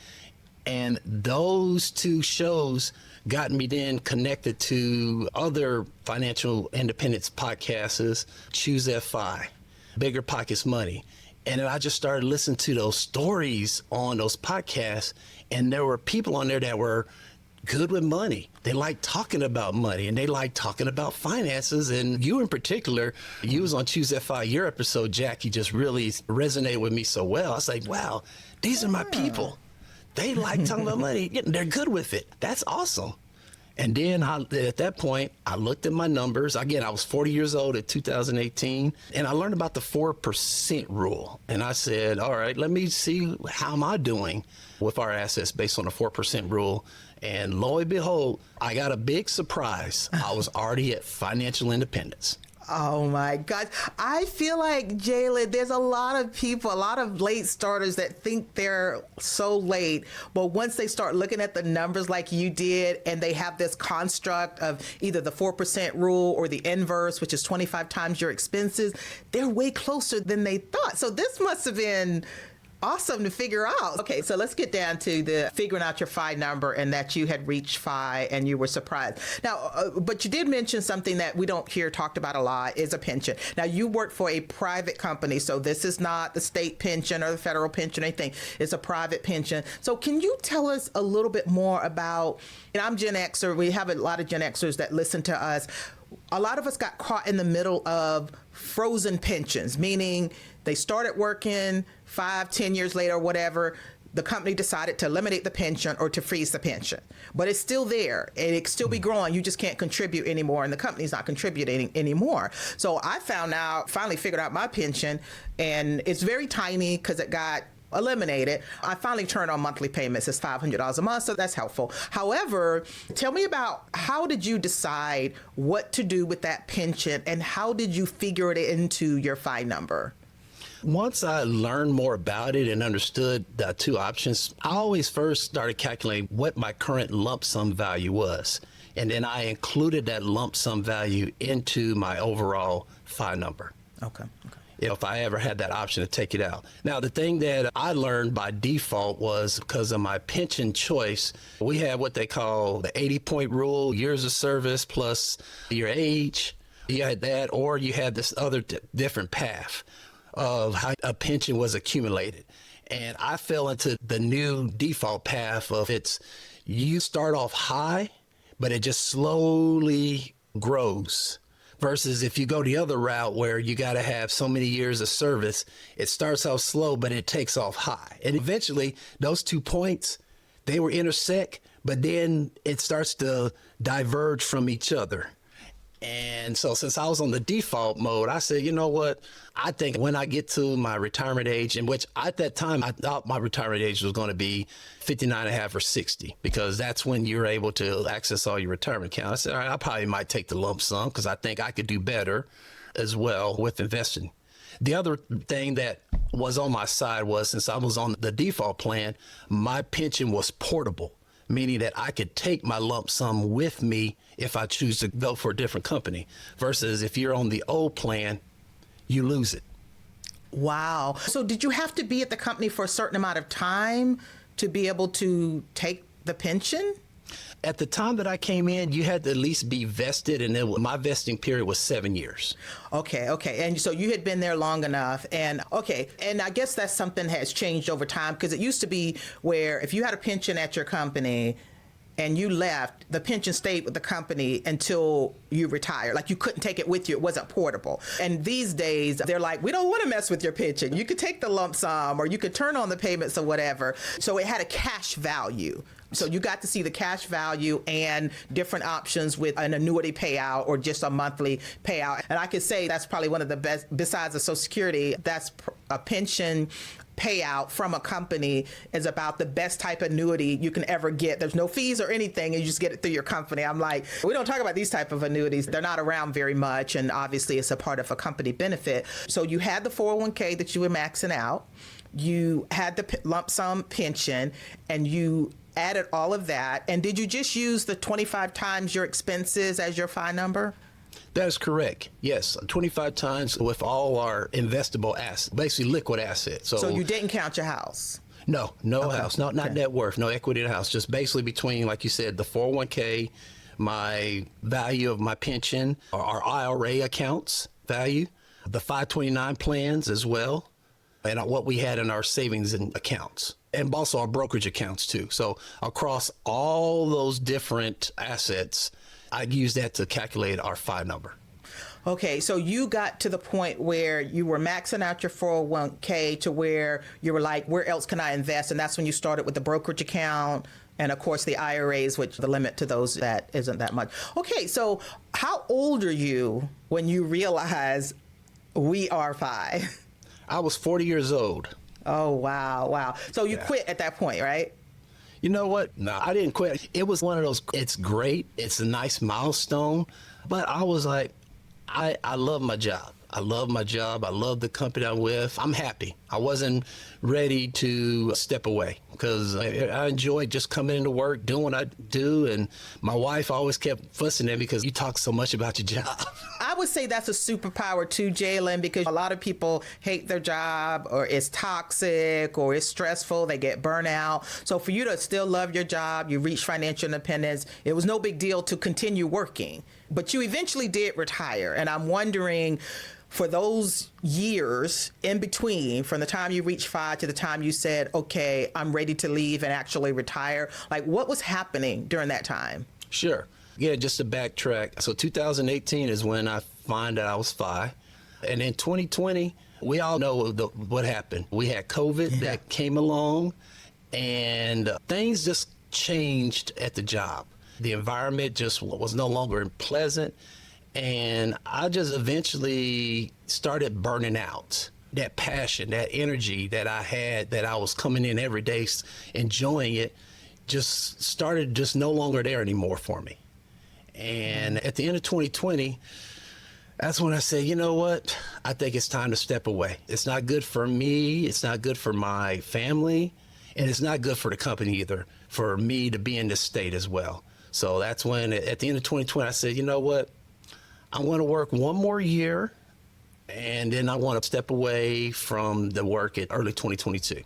And those two shows got me then connected to other financial independence podcasts, Choose FI, Bigger Pockets Money. And then I just started listening to those stories on those podcasts, and there were people on there that were good with money. They liked talking about money, and they liked talking about finances. And you in particular, you was on Choose FI, your episode, Jackie, just really resonated with me so well. I was like, wow, these are my people. They like talking about money. They're good with it. That's awesome. And then at that point, I looked at my numbers. Again, I was 40 years old at 2018, and I learned about the 4% rule. And I said, all right, let me see how am I doing with our assets based on the 4% rule. And lo and behold, I got a big surprise. I was already at financial independence. Oh my God. I feel like, Jaylynn, there's a lot of people, a lot of late starters that think they're so late, but once they start looking at the numbers like you did, and they have this construct of either the 4% rule or the inverse, which is 25 times your expenses, they're way closer than they thought. So this must have been awesome to figure out. Okay, so let's get down to the figuring out your FI number and that you had reached FI and you were surprised. Now, but you did mention something that we don't hear talked about a lot is a pension. Now, you work for a private company, so this is not the state pension or the federal pension or anything. It's a private pension. So can you tell us a little bit more about, and I'm Gen Xer, we have a lot of Gen Xers that listen to us. A lot of us got caught in the middle of frozen pensions, meaning they started working 5-10 years later or whatever, the company decided to eliminate the pension or to freeze the pension. But it's still there, and it can still be growing. You just can't contribute anymore, and the company's not contributing anymore. So I finally figured out my pension, and it's very tiny because it got eliminated. I finally turned on monthly payments. It's $500 a month, so that's helpful. However, tell me about how did you decide what to do with that pension, and how did you figure it into your FI number? Once I learned more about it and understood the two options, I always first started calculating what my current lump sum value was. And then I included that lump sum value into my overall FI number. Okay. If I ever had that option to take it out. Now, the thing that I learned by default was because of my pension choice, we have what they call the 80-point rule, years of service plus your age. You had that, or you had this other different path of how a pension was accumulated. And I fell into the new default path of you start off high, but it just slowly grows. Versus if you go the other route where you got to have so many years of service, it starts off slow, but it takes off high. And eventually those 2 points, they will intersect, but then it starts to diverge from each other. And so since I was on the default mode, I said, you know what? I think when I get to my retirement age, in which at that time, I thought my retirement age was going to be 59 and a half or 60, because that's when you're able to access all your retirement account. I said, all right, I probably might take the lump sum because I think I could do better as well with investing. The other thing that was on my side was, since I was on the default plan, my pension was portable, meaning that I could take my lump sum with me if I choose to go for a different company, versus if you're on the old plan, you lose it. Wow. So did you have to be at the company for a certain amount of time to be able to take the pension? At the time that I came in, you had to at least be vested, and then my vesting period was 7 years. Okay. And so you had been there long enough. And I guess that's something has changed over time, because it used to be where if you had a pension at your company and you left, the pension stayed with the company until you retired. Like, you couldn't take it with you. It wasn't portable. And these days, they're like, we don't want to mess with your pension. You could take the lump sum, or you could turn on the payments or whatever. So it had a cash value. So you got to see the cash value and different options with an annuity payout or just a monthly payout. And I could say that's probably one of the best, besides the Social Security, that's a pension payout from a company is about the best type of annuity you can ever get. There's no fees or anything, and you just get it through your company. I'm like, we don't talk about these type of annuities. They're not around very much, and obviously it's a part of a company benefit. So you had the 401k that you were maxing out. You had the lump sum pension, and you added all of that. And did you just use the 25 times your expenses as your FI number? That is correct. Yes, 25 times with all our investable assets, basically liquid assets. So you didn't count your house? No house, not net worth, no equity in the house. Just basically between, like you said, the 401k, my value of my pension, our IRA accounts value, the 529 plans as well, and what we had in our savings and accounts, and also our brokerage accounts too. So across all those different assets, I use that to calculate our FI number. Okay, so you got to the point where you were maxing out your 401k to where you were like, where else can I invest? And that's when you started with the brokerage account and, of course, the IRAs, which the limit to those, that isn't that much. Okay, so how old are you when you realize we are FI? I was 40 years old. Oh, wow. So you quit at that point, right? You know what? No, I didn't quit. It was one of those, it's great. It's a nice milestone. But I was like, I love my job. I love my job. I love the company I'm with. I'm happy. I wasn't ready to step away because I enjoyed just coming into work, doing what I do. And my wife always kept fussing at me because you talk so much about your job. I would say that's a superpower too, Jaylynn, because a lot of people hate their job, or it's toxic, or it's stressful. They get burnout. So for you to still love your job, you reach financial independence, it was no big deal to continue working. But you eventually did retire. And I'm wondering, for those years in between, from the time you reached FI to the time you said, okay, I'm ready to leave and actually retire, like, what was happening during that time? Sure. Yeah, just to backtrack. So 2018 is when I find out I was FI. And in 2020, we all know what happened. We had COVID that came along, and things just changed at the job. The environment just was no longer pleasant. And I just eventually started burning out. That passion, that energy that I had, that I was coming in every day enjoying it, just started just no longer there anymore for me. And at the end of 2020, that's when I said, you know what? I think it's time to step away. It's not good for me. It's not good for my family. And it's not good for the company either, for me to be in this state as well. So that's when, at the end of 2020, I said, you know what? I want to work one more year, and then I want to step away from the work at early 2022.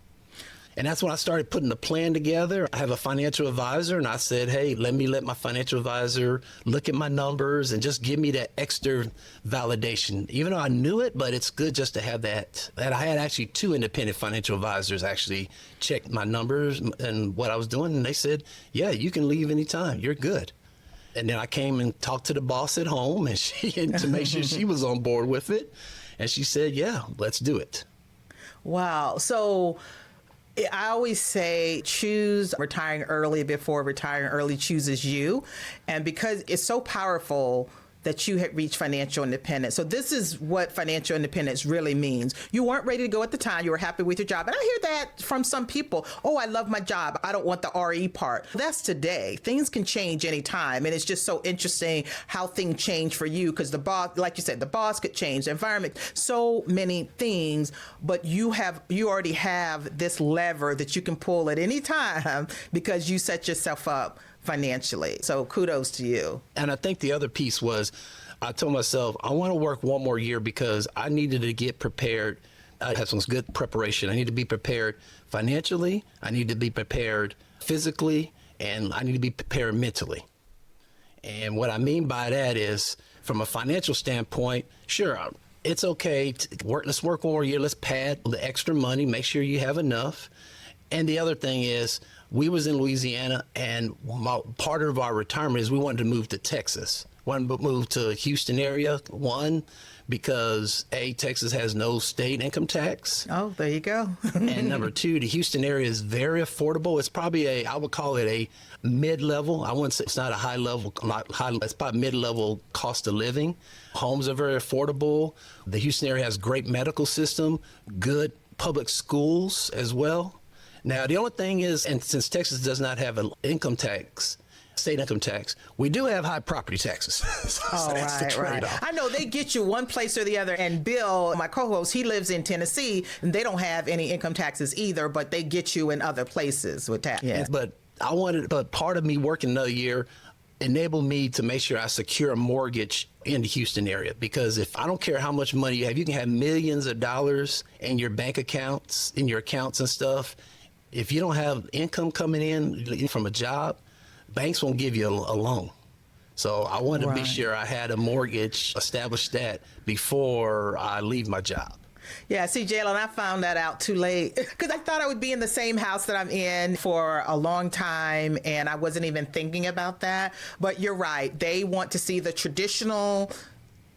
And that's when I started putting the plan together. I have a financial advisor, and I said, hey, let my financial advisor look at my numbers and just give me that extra validation. Even though I knew it, but it's good just to have that. And I had actually 2 independent financial advisors actually check my numbers and what I was doing, and they said, yeah, you can leave anytime. You're good. And then I came and talked to the boss at home, and to make sure she was on board with it. And she said, yeah, let's do it. Wow. So I always say choose retiring early before retiring early chooses you. And because it's so powerful that you had reached financial independence. So this is what financial independence really means. You weren't ready to go at the time. You were happy with your job. And I hear that from some people. Oh, I love my job. I don't want the RE part. That's today. Things can change anytime. And it's just so interesting how things change for you, because the boss, like you said, the boss could change, the environment, so many things. But you already have this lever that you can pull at any time because you set yourself up financially. So kudos to you. And I think the other piece was, I told myself, I want to work one more year because I needed to get prepared. I had some good preparation. I need to be prepared financially. I need to be prepared physically and I need to be prepared mentally. And what I mean by that is, from a financial standpoint, sure, it's okay to work. Let's work 1 more year. Let's pad the extra money, make sure you have enough. And the other thing is, we was in Louisiana, and part of our retirement is we wanted to move to Texas. Wanted to move to Houston area. One, because Texas has no state income tax. Oh, there you go. And number two, the Houston area is very affordable. It's probably I would call it a mid-level. I wouldn't say it's not a high level, not high, it's probably mid-level cost of living. Homes are very affordable. The Houston area has great medical system, good public schools as well. Now, the only thing is, and since Texas does not have an income tax, state income tax, we do have high property taxes. So that's the trade-off. I know they get you one place or the other. And Bill, my co-host, he lives in Tennessee, and they don't have any income taxes either, but they get you in other places with tax. Yeah. But part of me working another year enabled me to make sure I secure a mortgage in the Houston area, because if I don't care how much money you can have millions of dollars in your bank accounts, in your accounts and stuff. If you don't have income coming in from a job, banks won't give you a loan. So I wanted to be sure I had a mortgage, established that before I leave my job. Yeah, see, Jaylynn, I found that out too late because I thought I would be in the same house that I'm in for a long time, and I wasn't even thinking about that. But you're right. They want to see the traditional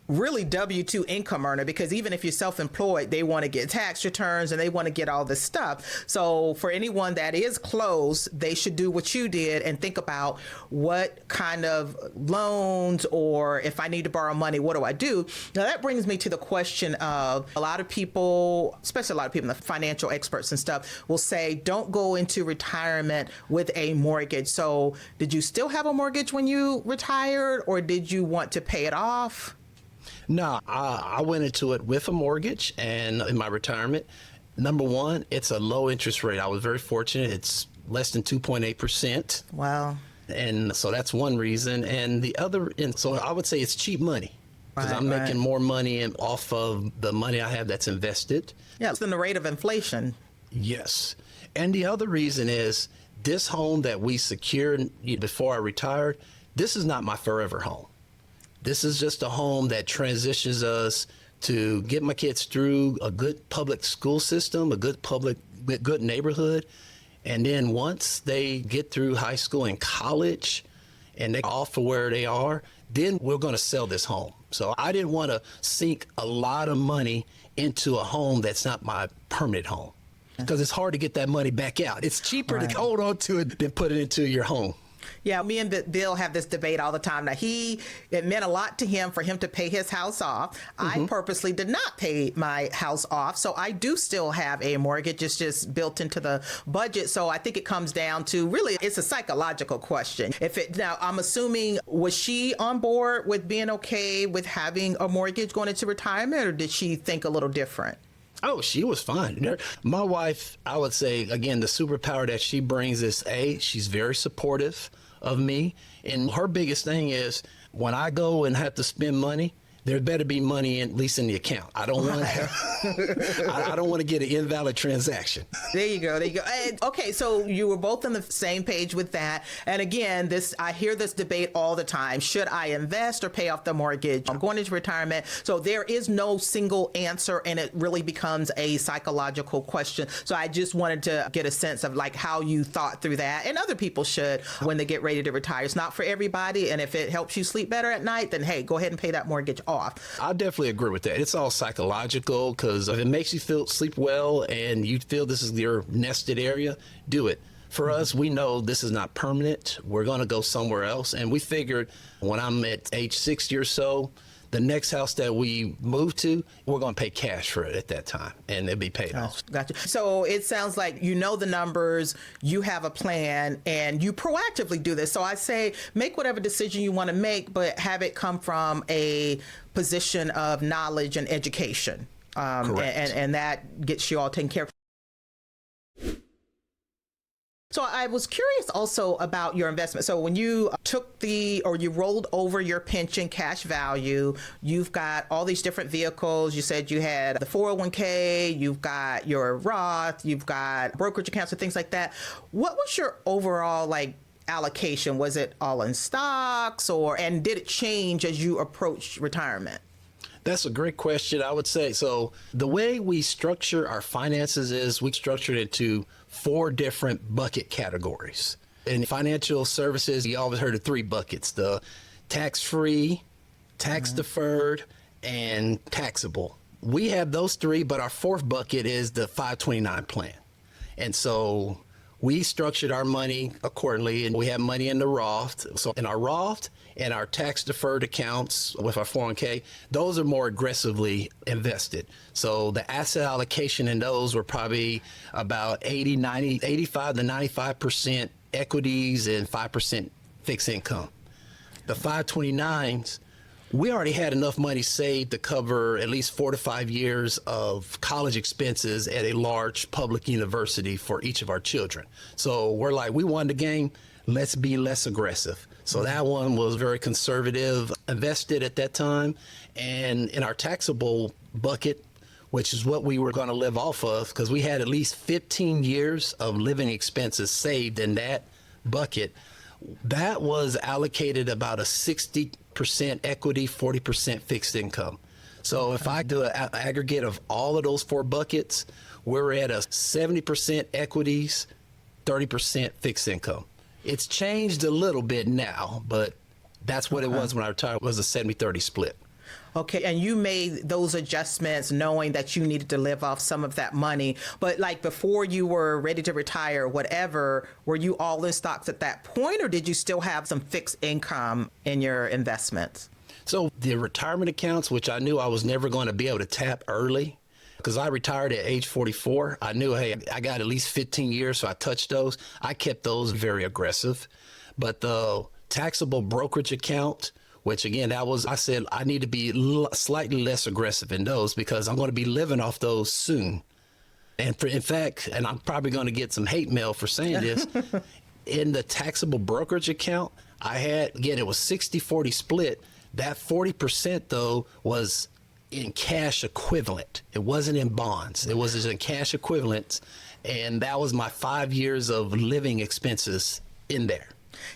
really W-2 income earner, because even if you're self-employed, they want to get tax returns and they want to get all this stuff. So for anyone that is close, they should do what you did and think about what kind of loans, or if I need to borrow money, what do I do? Now that brings me to the question of a lot of people, especially a lot of people, the financial experts and stuff, will say, don't go into retirement with a mortgage. So did you still have a mortgage when you retired, or did you want to pay it off? No, I went into it with a mortgage, and in my retirement, number one, it's a low interest rate. I was very fortunate. It's less than 2.8%. Wow. And so that's one reason. And the other, and so I would say it's cheap money, because I'm making more money off of the money I have that's invested. Yeah, it's in the rate of inflation. Yes. And the other reason is this home that we secured before I retired, this is not my forever home. This is just a home that transitions us to get my kids through a good public school system, a good neighborhood. And then once they get through high school and college and they're off for where they are, then we're going to sell this home. So I didn't want to sink a lot of money into a home that's not my permanent home, because it's hard to get that money back out. It's cheaper to hold on to it than put it into your home. Yeah, me and Bill have this debate all the time. Now, it meant a lot to him for him to pay his house off. Mm-hmm. I purposely did not pay my house off, so I do still have a mortgage. It's just built into the budget. So I think it comes down to, really, it's a psychological question. Now, I'm assuming, was she on board with being okay with having a mortgage going into retirement, or did she think a little different? Oh, she was fine. My wife, I would say, again, the superpower that she brings is, she's very supportive of me. And her biggest thing is, when I go and have to spend money, there better be money at least in the account. I don't want to. I don't want to get an invalid transaction. There you go. Okay, so you were both on the same page with that. And again, I hear this debate all the time: should I invest or pay off the mortgage? I'm going into retirement, so there is no single answer, and it really becomes a psychological question. So I just wanted to get a sense of how you thought through that, and other people should when they get ready to retire. It's not for everybody, and if it helps you sleep better at night, then hey, go ahead and pay that mortgage off. I definitely agree with that. It's all psychological, because if it makes you sleep well and you feel this is your nested area, do it. For us, we know this is not permanent. We're going to go somewhere else. And we figured when I'm at age 60 or so, the next house that we move to, we're going to pay cash for it at that time, and it'll be paid off. Gotcha. So it sounds like you know the numbers, you have a plan, and you proactively do this. So I say make whatever decision you want to make, but have it come from a position of knowledge and education. Correct. And that gets you all taken care of. So I was curious also about your investment. So when you you rolled over your pension cash value, you've got all these different vehicles. You said you had the 401k, you've got your Roth, you've got brokerage accounts and things like that. What was your overall allocation? Was it all in stocks and did it change as you approached retirement? That's a great question. I would say, so the way we structure our finances is we structure it into 4 different bucket categories. In financial services, you always heard of 3 buckets: the tax-free, tax-deferred, and taxable. We have those 3, but our 4th bucket is the 529 plan. And so we structured our money accordingly, and we have money in the Roth. So in our Roth and our tax-deferred accounts with our 401k, those are more aggressively invested. So the asset allocation in those were probably about 85 to 95% equities and 5% fixed income. The 529s, we already had enough money saved to cover at least 4 to 5 years of college expenses at a large public university for each of our children. So we're like, we won the game, let's be less aggressive. So that one was very conservative, invested at that time. And in our taxable bucket, which is what we were going to live off of, because we had at least 15 years of living expenses saved in that bucket, that was allocated about a 60% equity, 40% fixed income. So if I do an aggregate of all of those 4 buckets, we're at a 70% equities, 30% fixed income. It's changed a little bit now, but that's what it was when I retired. It was a 70-30 split. Okay, and you made those adjustments knowing that you needed to live off some of that money. But like before you were ready to retire, whatever, were you all in stocks at that point, or did you still have some fixed income in your investments? So the retirement accounts, which I knew I was never going to be able to tap early, because I retired at age 44. I knew, hey, I got at least 15 years, so I touched those. I kept those very aggressive. But the taxable brokerage account, which again, I said I need to be slightly less aggressive in those because I'm going to be living off those soon. And in fact, and I'm probably going to get some hate mail for saying this, in the taxable brokerage account, I had, again, it was 60-40 split. That 40% though was in cash equivalent. It wasn't in bonds. It was in cash equivalents. And that was my 5 years of living expenses in there.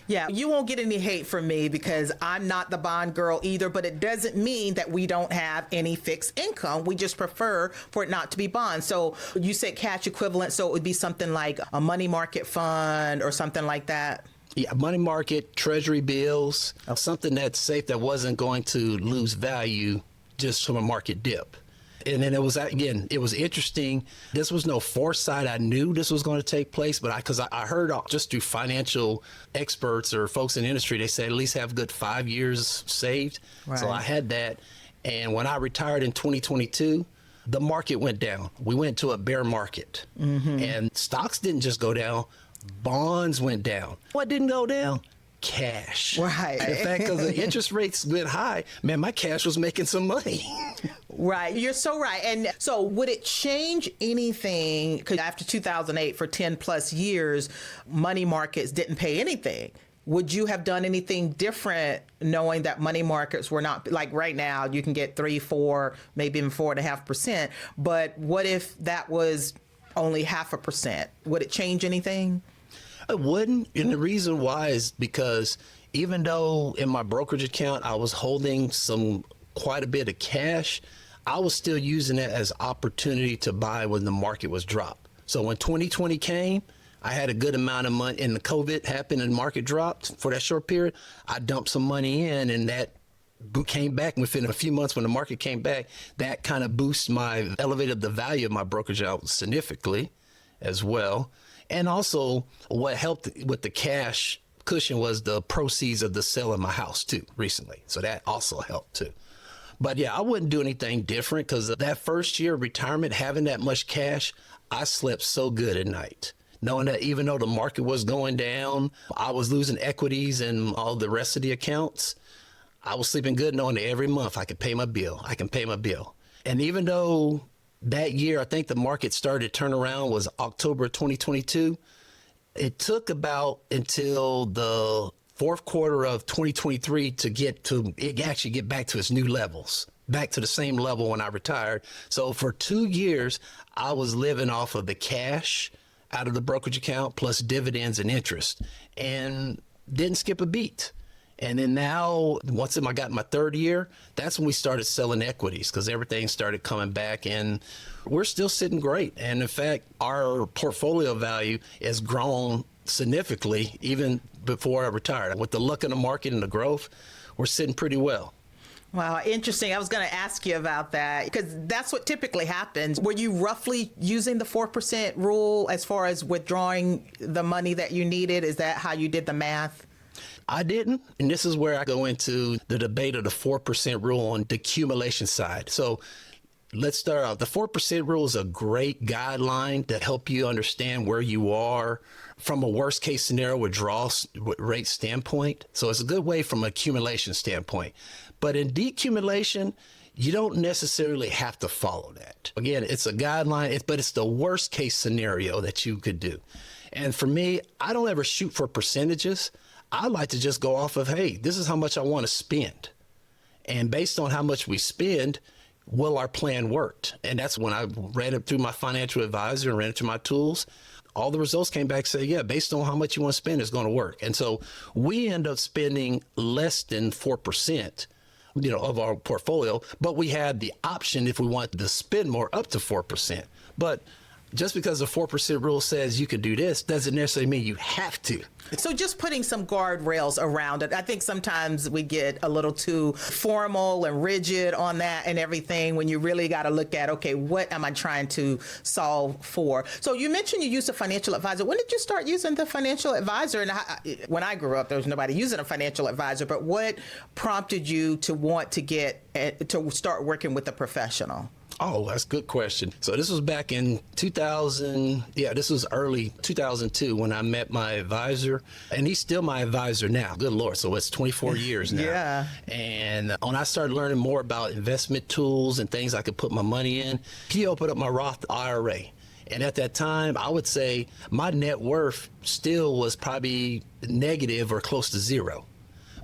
Yeah, you won't get any hate from me because I'm not the bond girl either, but it doesn't mean that we don't have any fixed income. We just prefer for it not to be bonds. So you said cash equivalent, so it would be something like a money market fund or something like that? Yeah, money market, treasury bills, something that's safe that wasn't going to lose value just from a market dip. And then it was interesting. This was no foresight. I knew this was going to take place, but because I heard just through financial experts or folks in the industry, they said at least have a good 5 years saved. Right. So I had that. And when I retired in 2022, the market went down. We went to a bear market. Mm-hmm. And stocks didn't just go down. Bonds went down. What didn't go down? Cash. Right. In fact, because the interest rates went high, man, my cash was making some money. Right. You're so right. And so would it change anything? Because after 2008, for 10 plus years, money markets didn't pay anything. Would you have done anything different knowing that money markets were not, like right now, you can get 3, 4, maybe even 4.5%. But what if that was only 0.5%? Would it change anything? It wouldn't. And the reason why is because even though in my brokerage account I was holding quite a bit of cash, I was still using it as opportunity to buy when the market was dropped. So when 2020 came, I had a good amount of money, and the COVID happened and the market dropped for that short period. I dumped some money in, and that came back within a few months. When the market came back, that kind of elevated the value of my brokerage out significantly as well. And also what helped with the cash cushion was the proceeds of the sale of my house too recently. So that also helped too. But yeah, I wouldn't do anything different because that first year of retirement, having that much cash, I slept so good at night. Knowing that even though the market was going down, I was losing equities and all the rest of the accounts, I was sleeping good knowing that every month I could pay my bill. And even though that year, I think the market started to turn around was October 2022. It took about until the fourth quarter of 2023 to actually get back to its new levels, back to the same level when I retired. So for 2 years, I was living off of the cash out of the brokerage account plus dividends and interest. and didn't skip a beat. And then now, once I got my third year, that's when we started selling equities because everything started coming back, and we're still sitting great. And in fact, our portfolio value has grown significantly even before I retired. With the luck of the market and the growth, we're sitting pretty well. Wow, interesting. I was going to ask you about that because that's what typically happens. Were you roughly using the 4% rule as far as withdrawing the money that you needed? Is that how you did the math? I didn't. And this is where I go into the debate of the 4% rule on the accumulation side. So let's start out. The 4% rule is a great guideline to help you understand where you are from a worst case scenario withdrawal rate standpoint. So it's a good way from an accumulation standpoint. But in decumulation, you don't necessarily have to follow that. Again, it's a guideline, but it's the worst case scenario that you could do. And for me, I don't ever shoot for percentages. I like to just go off of, hey, this is how much I want to spend. And based on how much we spend, will our plan work? And that's when I ran it through my financial advisor and ran it through my tools. All the results came back saying, yeah, based on how much you want to spend, it's going to work. And so we end up spending less than 4%, of our portfolio, but we had the option if we wanted to spend more up to 4%. But just because the 4% rule says you can do this doesn't necessarily mean you have to. So just putting some guardrails around it. I think sometimes we get a little too formal and rigid on that and everything when you really got to look at, okay, what am I trying to solve for? So you mentioned you used a financial advisor. When did you start using the financial advisor? And when I grew up, there was nobody using a financial advisor, but what prompted you to want to start working with a professional? Oh, that's a good question. So this was back in 2000. Yeah, this was early 2002 when I met my advisor, and he's still my advisor now. Good Lord. So it's 24 years now. Yeah. And when I started learning more about investment tools and things I could put my money in, he opened up my Roth IRA. And at that time, I would say my net worth still was probably negative or close to zero.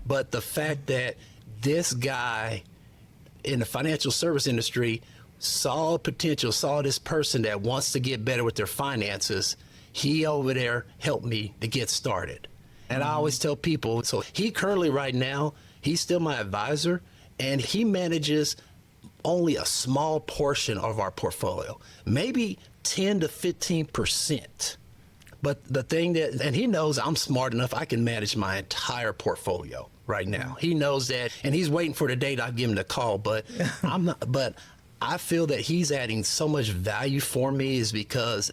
But the fact that this guy in the financial service industry saw potential, saw this person that wants to get better with their finances, he over there helped me to get started. And I always tell people, so he currently right now, he's still my advisor, and he manages only a small portion of our portfolio, maybe 10 to 15%. But the thing and he knows I'm smart enough, I can manage my entire portfolio right now. He knows that, and he's waiting for the date I give him the call, but I feel that he's adding so much value for me is because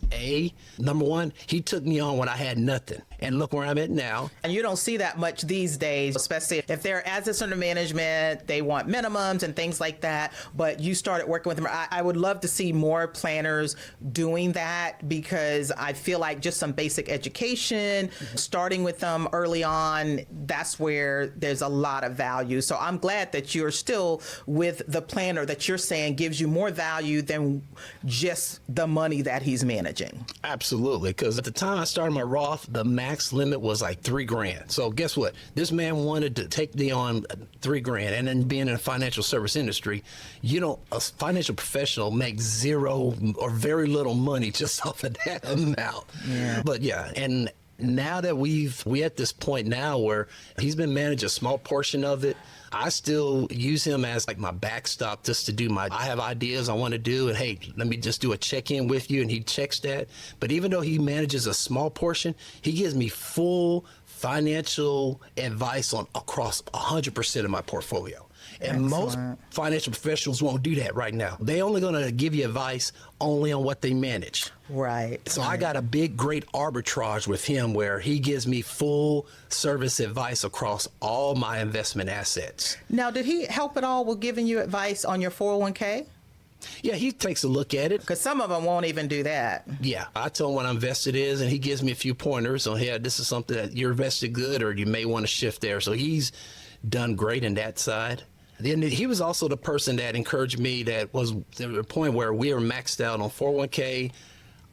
number one, he took me on when I had nothing. And look where I'm at now. And you don't see that much these days, especially if they're assets under management, they want minimums and things like that. But you started working with them. I would love to see more planners doing that because I feel like just some basic education, starting with them early on, that's where there's a lot of value. So I'm glad that you're still with the planner that you're saying gives you more value than just the money that he's managing. Absolutely. Because at the time I started my Roth, the max limit was like $3,000. So guess what? This man wanted to take me on $3,000, and then being in the financial service industry, a financial professional makes zero or very little money just off of that amount. Yeah. But yeah, and now that we at this point now where he's been managing a small portion of it, I still use him as like my backstop just to do I have ideas I want to do, and hey, let me just do a check-in with you, and he checks that. But even though he manages a small portion, he gives me full financial advice on across 100% of my portfolio. And most financial professionals won't do that right now. They're only going to give you advice only on what they manage. Right. So I got a great arbitrage with him where he gives me full service advice across all my investment assets. Now, did he help at all with giving you advice on your 401k? Yeah, he takes a look at it. Because some of them won't even do that. Yeah, I tell him what I'm invested is, and he gives me a few pointers on, hey, this is something that you're invested good, or you may want to shift there. So he's done great in that side. Then he was also the person that encouraged me, that was the point where we were maxed out on 401k,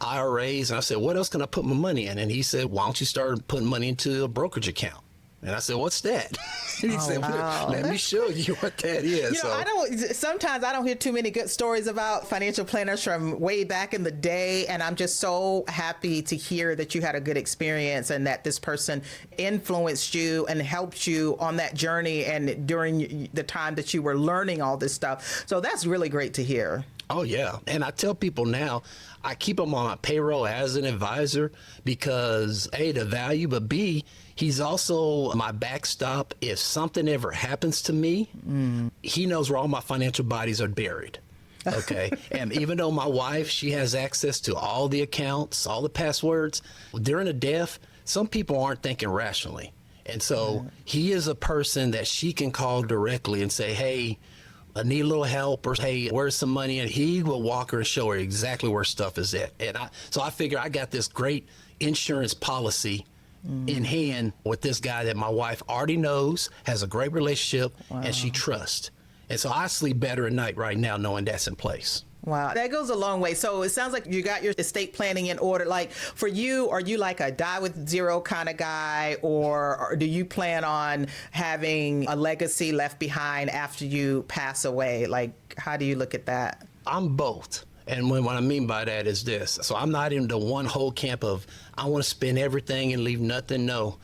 IRAs. And I said, what else can I put my money in? And he said, why don't you start putting money into a brokerage account? And I said, what's that? And he said, wow. let me show you what that is. You know, sometimes I don't hear too many good stories about financial planners from way back in the day. And I'm just so happy to hear that you had a good experience and that this person influenced you and helped you on that journey and during the time that you were learning all this stuff. So that's really great to hear. Oh, yeah. And I tell people now, I keep him on my payroll as an advisor because A, the value, but B, he's also my backstop. If something ever happens to me, he knows where all my financial bodies are buried. Okay. And even though my wife, she has access to all the accounts, all the passwords, during a death, some people aren't thinking rationally. And so he is a person that she can call directly and say, hey, I need a little help, or hey, where's some money? And he will walk her and show her exactly where stuff is at. And so I figure I got this great insurance policy in hand with this guy that my wife already knows, has a great relationship, and she trusts. And so I sleep better at night right now knowing that's in place. Wow, that goes a long way. So it sounds like you got your estate planning in order. Like for you, are you like a die with zero kind of guy, or do you plan on having a legacy left behind after you pass away? Like, how do you look at that? I'm both. And what I mean by that is this. So I'm not in the one whole camp of I want to spend everything and leave nothing. No.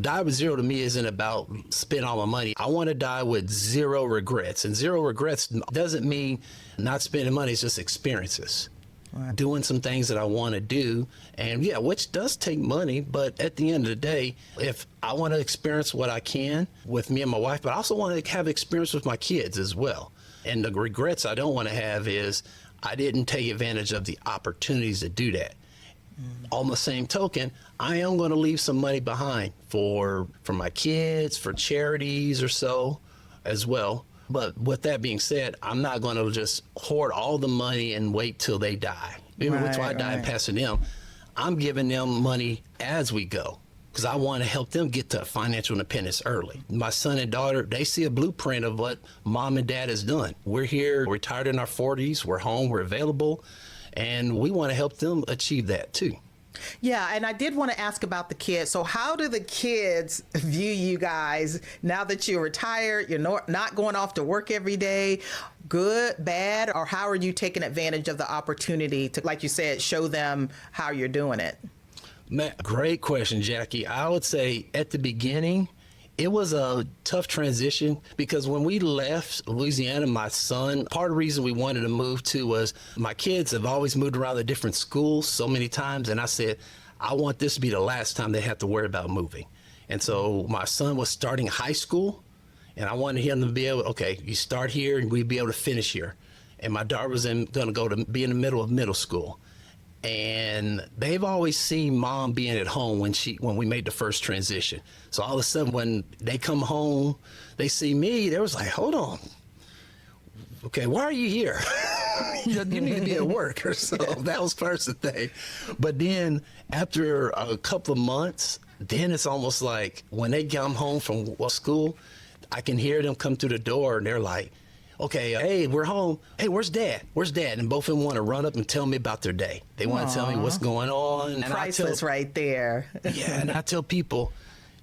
Die with zero to me isn't about spend all my money. I want to die with zero regrets. And zero regrets doesn't mean not spending money. It's just experiences. Right. Doing some things that I want to do. And yeah, which does take money. But at the end of the day, if I want to experience what I can with me and my wife, but I also want to have experience with my kids as well. And the regrets I don't want to have is I didn't take advantage of the opportunities to do that. On the same token, I am going to leave some money behind for my kids, for charities or so as well. But with that being said, I'm not going to just hoard all the money and wait till they die. Even until I die and pass it to them. I'm giving them money as we go because I want to help them get to financial independence early. My son and daughter, they see a blueprint of what mom and dad has done. We're here, retired in our 40s, we're home, we're available. And we want to help them achieve that too. Yeah, and I did want to ask about the kids. So how do the kids view you guys now that you're retired, you're not going off to work every day? Good, bad, or how are you taking advantage of the opportunity to, like you said, show them how you're doing it? Man, great question, Jackie. I would say at the beginning, it was a tough transition because when we left Louisiana, my son, part of the reason we wanted to move to was my kids have always moved around to different schools so many times. And I said, I want this to be the last time they have to worry about moving. And so my son was starting high school and I wanted him to be able, okay, you start here and we'd be able to finish here. And my daughter was going to go to be in the middle of middle school. And they've always seen mom being at home when we made the first transition. So all of a sudden, when they come home, they see me, they was like, hold on. Okay, why are you here? You need to be at work or so. That was first the thing. But then after a couple of months, then it's almost like when they come home from school, I can hear them come through the door and they're like, okay, hey, we're home. Hey, where's Dad? Where's Dad? And both of them want to run up and tell me about their day. They want to tell me what's going on. And priceless right there. Yeah, and I tell people,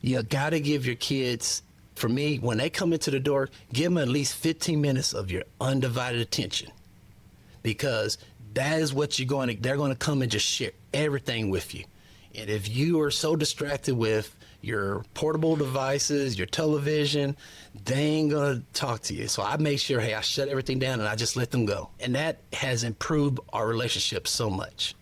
you got to give your kids, for me, when they come into the door, give them at least 15 minutes of your undivided attention. Because that is what they're going to come and just share everything with you. And if you are so distracted with your portable devices, your television, they ain't gonna talk to you. So I make sure, hey, I shut everything down and I just let them go. And that has improved our relationship so much.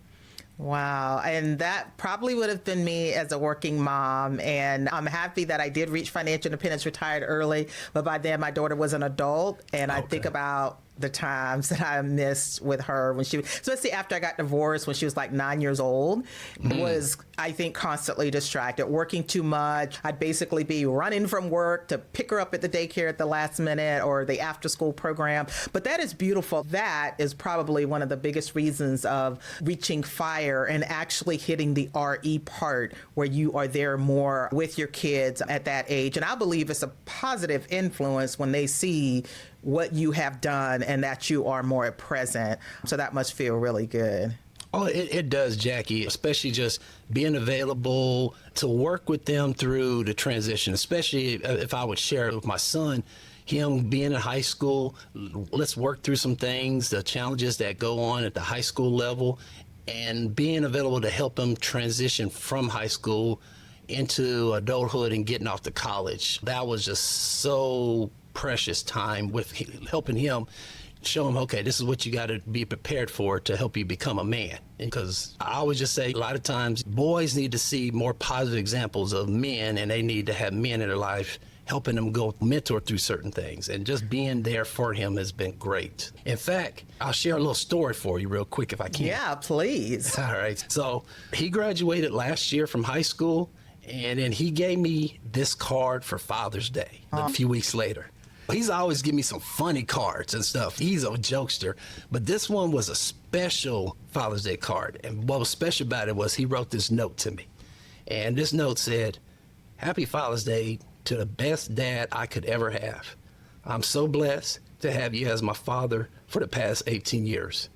Wow. And that probably would have been me as a working mom. And I'm happy that I did reach financial independence, retired early. But by then, my daughter was an adult. And I think about the times that I missed with her when she, especially after I got divorced when she was like 9 years old, was, I think, constantly distracted, working too much. I'd basically be running from work to pick her up at the daycare at the last minute or the after school program. But that is beautiful. That is probably one of the biggest reasons of reaching fire and actually hitting the RE part where you are there more with your kids at that age. And I believe it's a positive influence when they see what you have done and that you are more present. So that must feel really good. Oh, it does, Jackie, especially just being available to work with them through the transition, especially if I would share it with my son, him being in high school. Let's work through some things, the challenges that go on at the high school level, and being available to help him transition from high school into adulthood and getting off to college. That was just so precious time with helping him show him, okay, this is what you got to be prepared for to help you become a man. Because I always just say a lot of times boys need to see more positive examples of men, and they need to have men in their life helping them go mentor through certain things. And just being there for him has been great. In fact, I'll share a little story for you real quick if I can. Yeah, please. All right. So he graduated last year from high school, and then he gave me this card for Father's Day a few weeks later. He's always giving me some funny cards and stuff. He's a jokester. But this one was a special Father's Day card. And what was special about it was he wrote this note to me. And this note said, "Happy Father's Day to the best dad I could ever have. I'm so blessed to have you as my father for the past 18 years.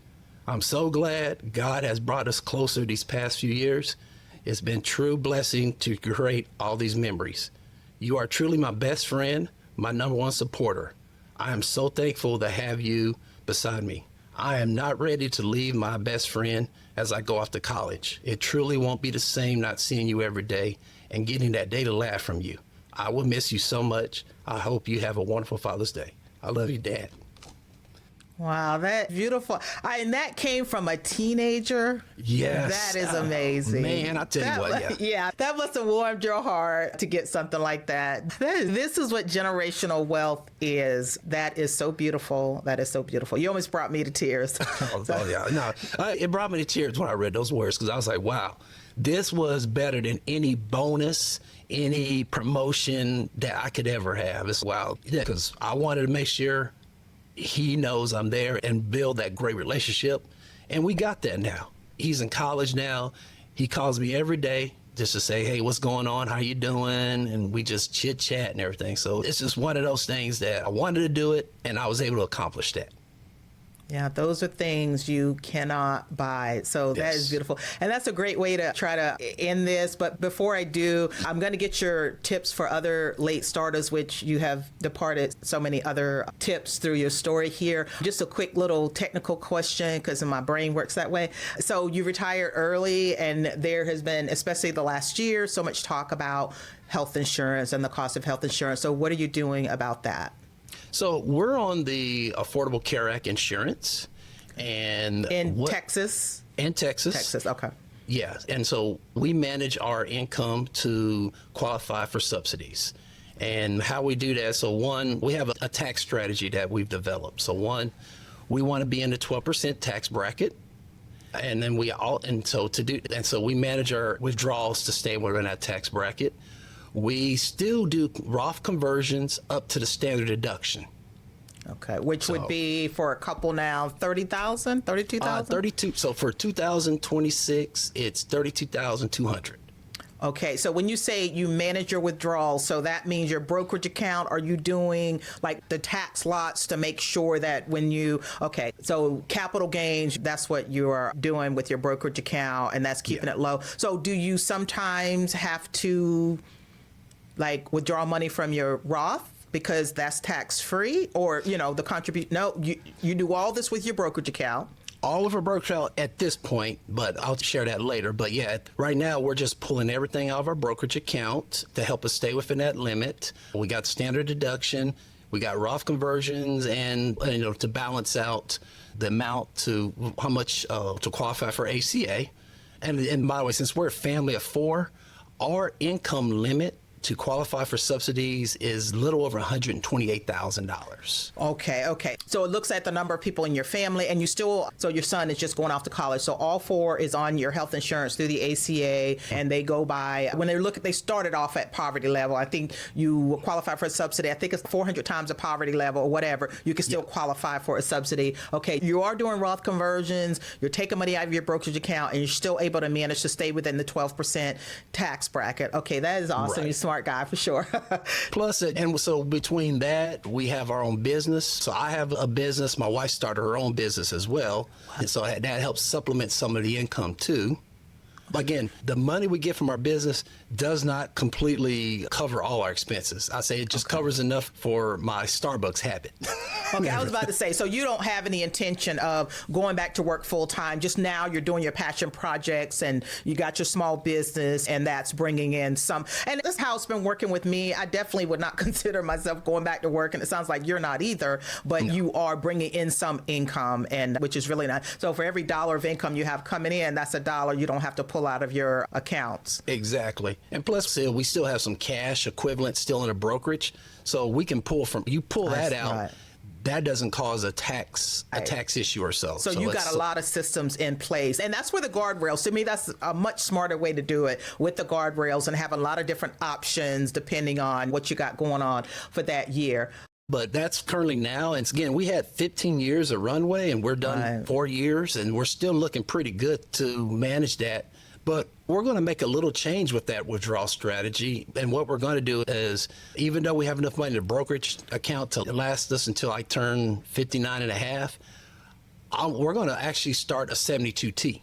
I'm so glad God has brought us closer these past few years. It's been true blessing to create all these memories. You are truly my best friend, my number one supporter. I am so thankful to have you beside me. I am not ready to leave my best friend as I go off to college. It truly won't be the same not seeing you every day and getting that daily laugh from you. I will miss you so much. I hope you have a wonderful Father's Day. I love you, Dad." Wow, that's beautiful. And that came from a teenager? Yes. That is amazing. Man, I tell you what, yeah. That must have warmed your heart to get something like that. This is what generational wealth is. That is so beautiful. That is so beautiful. You almost brought me to tears. Oh, yeah. No, it brought me to tears when I read those words, because I was like, wow, this was better than any bonus, any promotion that I could ever have. It's wow. Because I wanted to make sure he knows I'm there and build that great relationship. And we got that now. He's in college now. He calls me every day just to say, "Hey, what's going on? How you doing?" And we just chit chat and everything. So it's just one of those things that I wanted to do it, and I was able to accomplish that. Yeah, those are things you cannot buy. So that is beautiful. And that's a great way to try to end this. But before I do, I'm going to get your tips for other late starters, which you have departed so many other tips through your story here. Just a quick little technical question, because my brain works that way. So you retired early, and there has been, especially the last year, so much talk about health insurance and the cost of health insurance. So what are you doing about that? So we're on the Affordable Care Act insurance, and in Texas? In Texas. Texas, okay. Yeah, and so we manage our income to qualify for subsidies. And how we do that, so one, we have a tax strategy that we've developed. So one, we want to be in the 12% tax bracket. And then so we manage our withdrawals to stay within that tax bracket. We still do Roth conversions up to the standard deduction. Okay, which would be for a couple now, 30,000, 32,000? 32. So for 2026, it's 32,200. Okay, so when you say you manage your withdrawals, so that means your brokerage account, are you doing like the tax lots to make sure that so capital gains, that's what you are doing with your brokerage account, and that's keeping it low. So do you sometimes have to like withdraw money from your Roth because that's tax free, or the contribute? No, you do all this with your brokerage account. All of our brokerage account at this point, but I'll share that later. But yeah, right now we're just pulling everything out of our brokerage account to help us stay within that limit. We got standard deduction, we got Roth conversions, and to balance out the amount to how much to qualify for ACA. And by the way, since we're a family of 4, our income limit to qualify for subsidies is a little over $128,000. Okay. So it looks at the number of people in your family, and so your son is just going off to college. So all 4 is on your health insurance through the ACA, and they go by, when they started off at poverty level. I think you qualify for a subsidy. I think it's 400 times the poverty level or whatever. You can still qualify for a subsidy. Okay, you are doing Roth conversions, you're taking money out of your brokerage account, and you're still able to manage to stay within the 12% tax bracket. Okay, that is awesome. Right. You're smart. smart guy for sure. Plus, and so between that, we have our own business. So I have a business. My wife started her own business as well. And so that helps supplement some of the income too. Again, the money we get from our business does not completely cover all our expenses. I say it just covers enough for my Starbucks habit. Okay, I was about to say, so you don't have any intention of going back to work full time. Just now you're doing your passion projects and you got your small business and that's bringing in some. And that's how it's been working with me. I definitely would not consider myself going back to work. And it sounds like you're not either, but no. You are bringing in some income, and which is really nice. So for every dollar of income you have coming in, that's a dollar you don't have to pull out of your accounts. Exactly. And plus, we still have some cash equivalent still in a brokerage. So we can pull that out. Right. That doesn't cause a tax issue or so. So you got a lot of systems in place. And that's where the guardrails, to me, that's a much smarter way to do it, with the guardrails and have a lot of different options depending on what you got going on for that year. But that's currently now. And again, we had 15 years of runway and we're done 4 years and we're still looking pretty good to manage that. But we're going to make a little change with that withdrawal strategy. And what we're going to do is, even though we have enough money in the brokerage account to last us until I turn 59 and a half, we're going to actually start a 72T.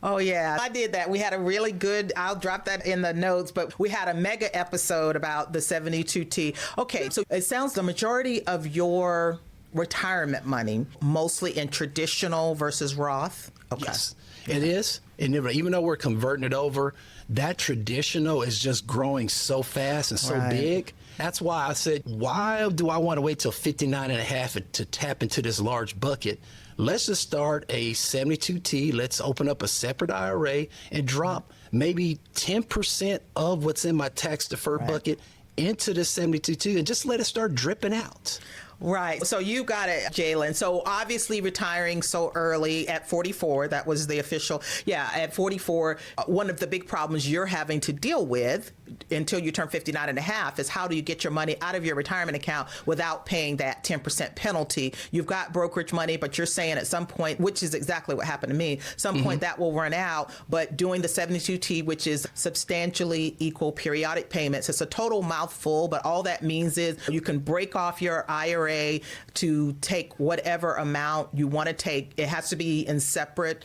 Oh, yeah, I did that. We had a really good, I'll drop that in the notes, but we had a mega episode about the 72T. Okay, so it sounds the majority of your retirement money, mostly in traditional versus Roth. Okay. Yes, it is. And even though we're converting it over, that traditional is just growing so fast and so big. That's why I said, why do I want to wait till 59 and a half to tap into this large bucket? Let's just start a 72T. Let's open up a separate IRA and drop maybe 10% of what's in my tax deferred bucket into the 72T and just let it start dripping out. Right. So you got it, Jaylynn. So obviously retiring so early at 44, that was the official. Yeah, at 44, one of the big problems you're having to deal with until you turn 59 and a half is how do you get your money out of your retirement account without paying that 10% penalty? You've got brokerage money, but you're saying at some point, which is exactly what happened to me, some point that will run out, but doing the 72T, which is substantially equal periodic payments, it's a total mouthful, but all that means is you can break off your IRA to take whatever amount you want to take. It has to be in separate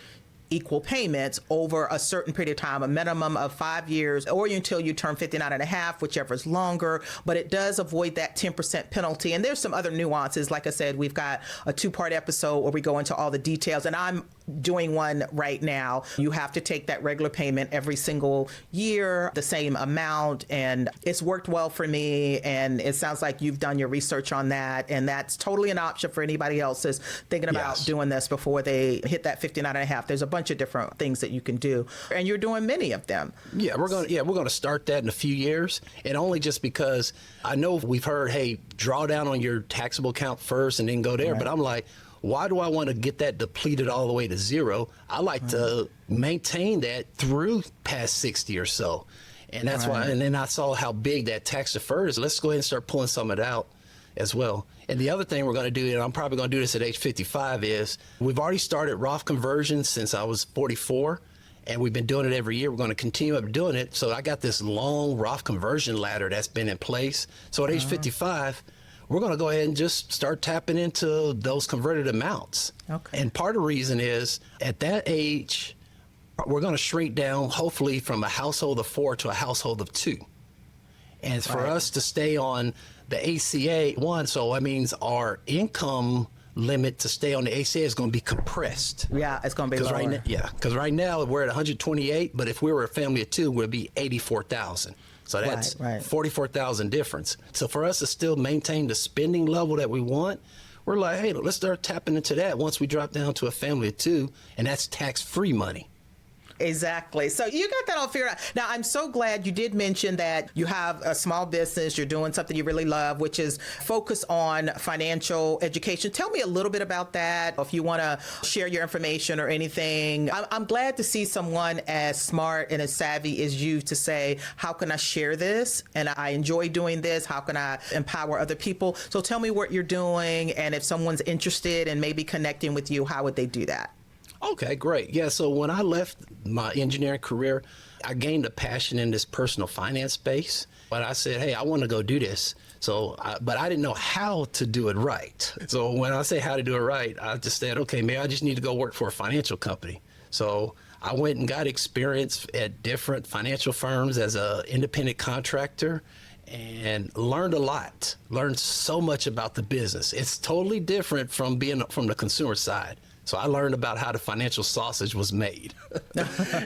equal payments over a certain period of time, a minimum of 5 years, or until you turn 59 and a half, whichever is longer, but it does avoid that 10% penalty. And there's some other nuances. Like I said, we've got a 2-part episode where we go into all the details, and I'm doing one right now. You have to take that regular payment every single year, the same amount, and it's worked well for me, and it sounds like you've done your research on that, and that's totally an option for anybody else that's thinking about doing this before they hit that 59 and a half. There's a bunch of different things that you can do, and you're doing many of them. Yeah, we're going to start that in a few years, and only just because I know we've heard, hey, draw down on your taxable account first and then go there, but I'm like, why do I want to get that depleted all the way to zero? I like to maintain that through past 60 or so. And that's why, and then I saw how big that tax deferred is. Let's go ahead and start pulling some of it out as well. And the other thing we're going to do, and I'm probably going to do this at age 55, is we've already started Roth conversions since I was 44. And we've been doing it every year. We're going to continue up doing it. So I got this long Roth conversion ladder that's been in place. So at age 55, we're going to go ahead and just start tapping into those converted amounts. Okay. And part of the reason is at that age, we're going to shrink down, hopefully, from a household of 4 to a household of 2. And for us to stay on the ACA one, so that means our income limit to stay on the ACA is going to be compressed. Yeah, it's going to be lower. Because right now we're at 128, but if we were a family of 2, we'd be 84,000. So that's 44,000 difference. So for us to still maintain the spending level that we want, we're like, hey, let's start tapping into that once we drop down to a family of 2, and that's tax-free money. Exactly. So you got that all figured out. Now, I'm so glad you did mention that you have a small business, you're doing something you really love, which is focus on financial education. Tell me a little bit about that, if you want to share your information or anything. I'm glad to see someone as smart and as savvy as you to say, how can I share this? And I enjoy doing this. How can I empower other people? So tell me what you're doing, and if someone's interested in maybe connecting with you, how would they do that? Okay, great. Yeah, so when I left my engineering career, I gained a passion in this personal finance space. But I said, hey, I want to go do this. But I didn't know how to do it right. So when I say how to do it right, I just said, okay, maybe I just need to go work for a financial company. So I went and got experience at different financial firms as an independent contractor and learned a lot, learned so much about the business. It's totally different from being from the consumer side. So I learned about how the financial sausage was made.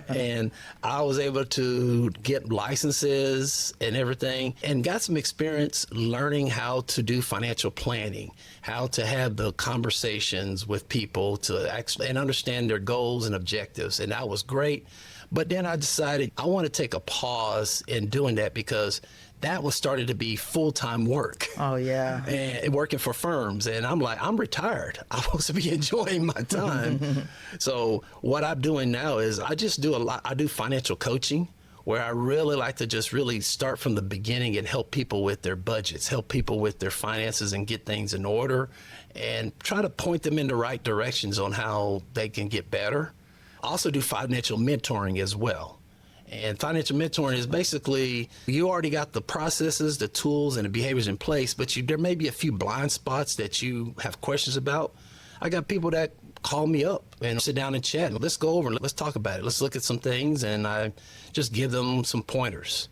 And I was able to get licenses and everything and got some experience learning how to do financial planning, how to have the conversations with people to actually and understand their goals and objectives. And that was great. But then I decided I want to take a pause in doing that because that was starting to be full-time work. Oh, yeah. And working for firms. And I'm like, I'm retired. I'm supposed to be enjoying my time. So what I'm doing now is I just do a lot. I do financial coaching where I really like to just really start from the beginning and help people with their budgets, help people with their finances and get things in order and try to point them in the right directions on how they can get better. I also do financial mentoring as well. And financial mentoring is basically you already got the processes, the tools, and the behaviors in place, but there may be a few blind spots that you have questions about. I got people that call me up and sit down and chat. Let's go over and let's talk about it. Let's look at some things, and I just give them some pointers.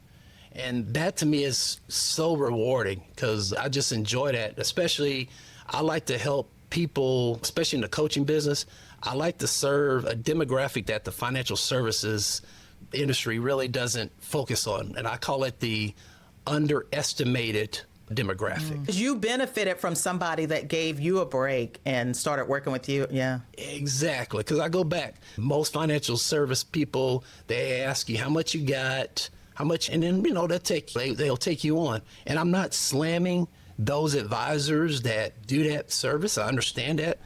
And that to me is so rewarding because I just enjoy that. Especially, I like to help people, especially in the coaching business. I like to serve a demographic that the financial services industry really doesn't focus on, and I call it the underestimated demographic. You benefited from somebody that gave you a break and started working with you. Yeah, exactly. Because I go back, most financial service people, they ask you how much you got, how much, and then they'll take you on. And I'm not slamming those advisors that do that service. I understand that.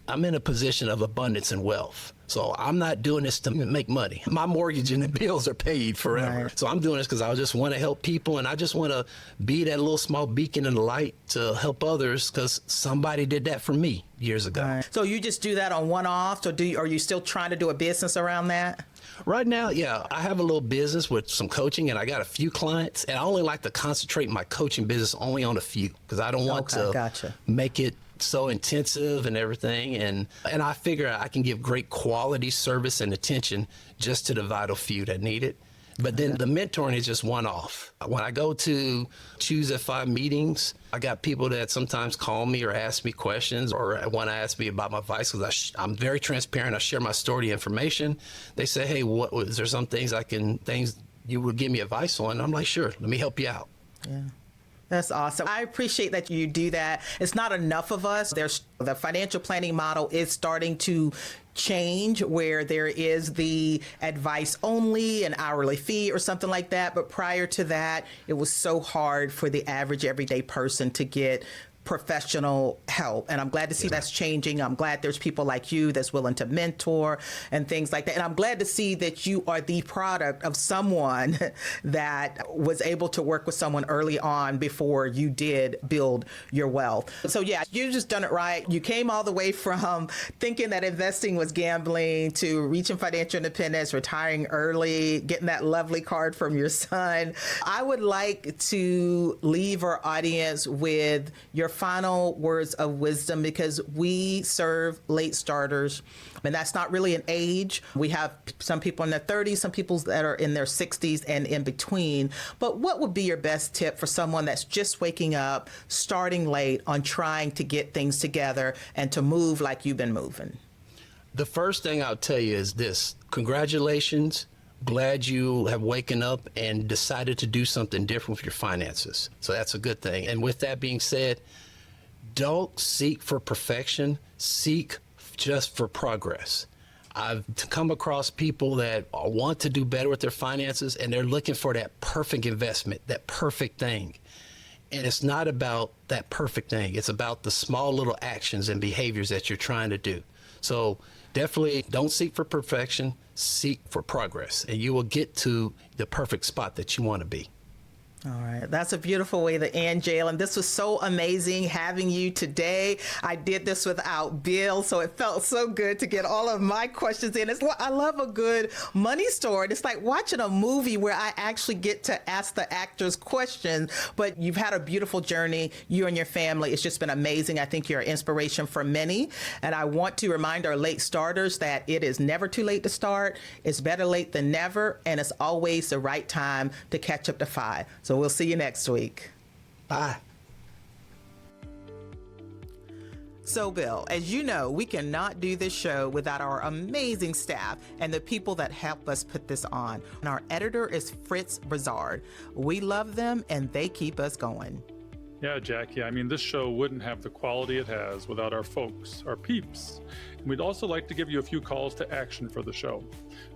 I'm in a position of abundance and wealth. So I'm not doing this to make money. My mortgage and the bills are paid forever. Right. So I'm doing this because I just want to help people, and I just want to be that little small beacon in the light to help others because somebody did that for me years ago. Right. So you just do that on one-offs, or are you still trying to do a business around that? Right now, yeah, I have a little business with some coaching, and I got a few clients, and I only like to concentrate my coaching business only on a few because I don't want to make it so intensive and everything, and I figure I can give great quality service and attention just to the vital few that need it. But then the mentoring is just one-off. When I go to Choose F5 meetings, I got people that sometimes call me or ask me questions or want to ask me about my advice because I'm very transparent. I share my story information. They say, hey, is there some things you would give me advice on? And I'm like, sure, let me help you out. Yeah. That's awesome. I appreciate that you do that. It's not enough of us. The financial planning model is starting to change where there is the advice only, an hourly fee or something like that. But prior to that, it was so hard for the average everyday person to get professional help. And I'm glad to see that's changing. I'm glad there's people like you that's willing to mentor and things like that. And I'm glad to see that you are the product of someone that was able to work with someone early on before you did build your wealth. So yeah, you just done it right. You came all the way from thinking that investing was gambling to reaching financial independence, retiring early, getting that lovely card from your son. I would like to leave our audience with your final words of wisdom, because we serve late starters, and that's not really an age. We have some people in their 30s, some people that are in their 60s and in between. But what would be your best tip for someone that's just waking up, starting late on trying to get things together and to move like you've been moving? The first thing I'll tell you is this: congratulations. Glad you have waken up and decided to do something different with your finances. So that's a good thing. And with that being said, don't seek for perfection, seek just for progress. I've come across people that want to do better with their finances, and they're looking for that perfect investment, that perfect thing. And it's not about that perfect thing. It's about the small little actions and behaviors that you're trying to do. So definitely don't seek for perfection, seek for progress, and you will get to the perfect spot that you want to be. All right. That's a beautiful way to end, Jaylynn. This was so amazing having you today. I did this without Bill, so it felt so good to get all of my questions in. I love a good money story. It's like watching a movie where I actually get to ask the actors questions, but you've had a beautiful journey, you and your family. It's just been amazing. I think you're an inspiration for many. And I want to remind our late starters that it is never too late to start. It's better late than never. And it's always the right time to catch up to 5. So we'll see you next week. Bye. So, Bill, as you know, we cannot do this show without our amazing staff and the people that help us put this on. And our editor is Fritz Brazard. We love them and they keep us going. Yeah, Jackie, I mean, this show wouldn't have the quality it has without our folks, our peeps. And we'd also like to give you a few calls to action for the show.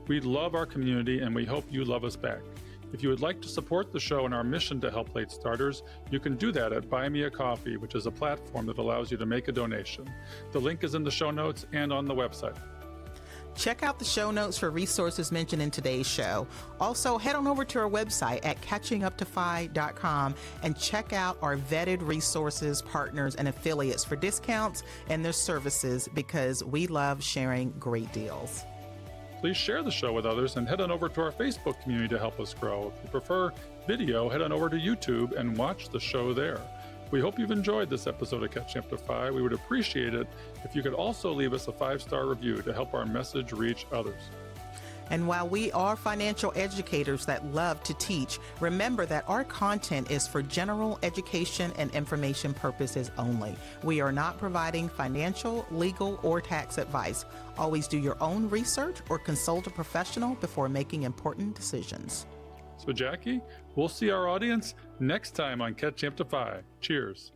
We love our community and we hope you love us back. If you would like to support the show and our mission to help late starters, you can do that at Buy Me a Coffee, which is a platform that allows you to make a donation. The link is in the show notes and on the website. Check out the show notes for resources mentioned in today's show. Also, head on over to our website at catchinguptofy.com and check out our vetted resources, partners, and affiliates for discounts and their services because we love sharing great deals. Please share the show with others and head on over to our Facebook community to help us grow. If you prefer video, head on over to YouTube and watch the show there. We hope you've enjoyed this episode of Catching Up to Fi. We would appreciate it if you could also leave us a 5-star review to help our message reach others. And while we are financial educators that love to teach, remember that our content is for general education and information purposes only. We are not providing financial, legal, or tax advice. Always do your own research or consult a professional before making important decisions. So, Jackie, we'll see our audience next time on Catching Up to Fi. Cheers.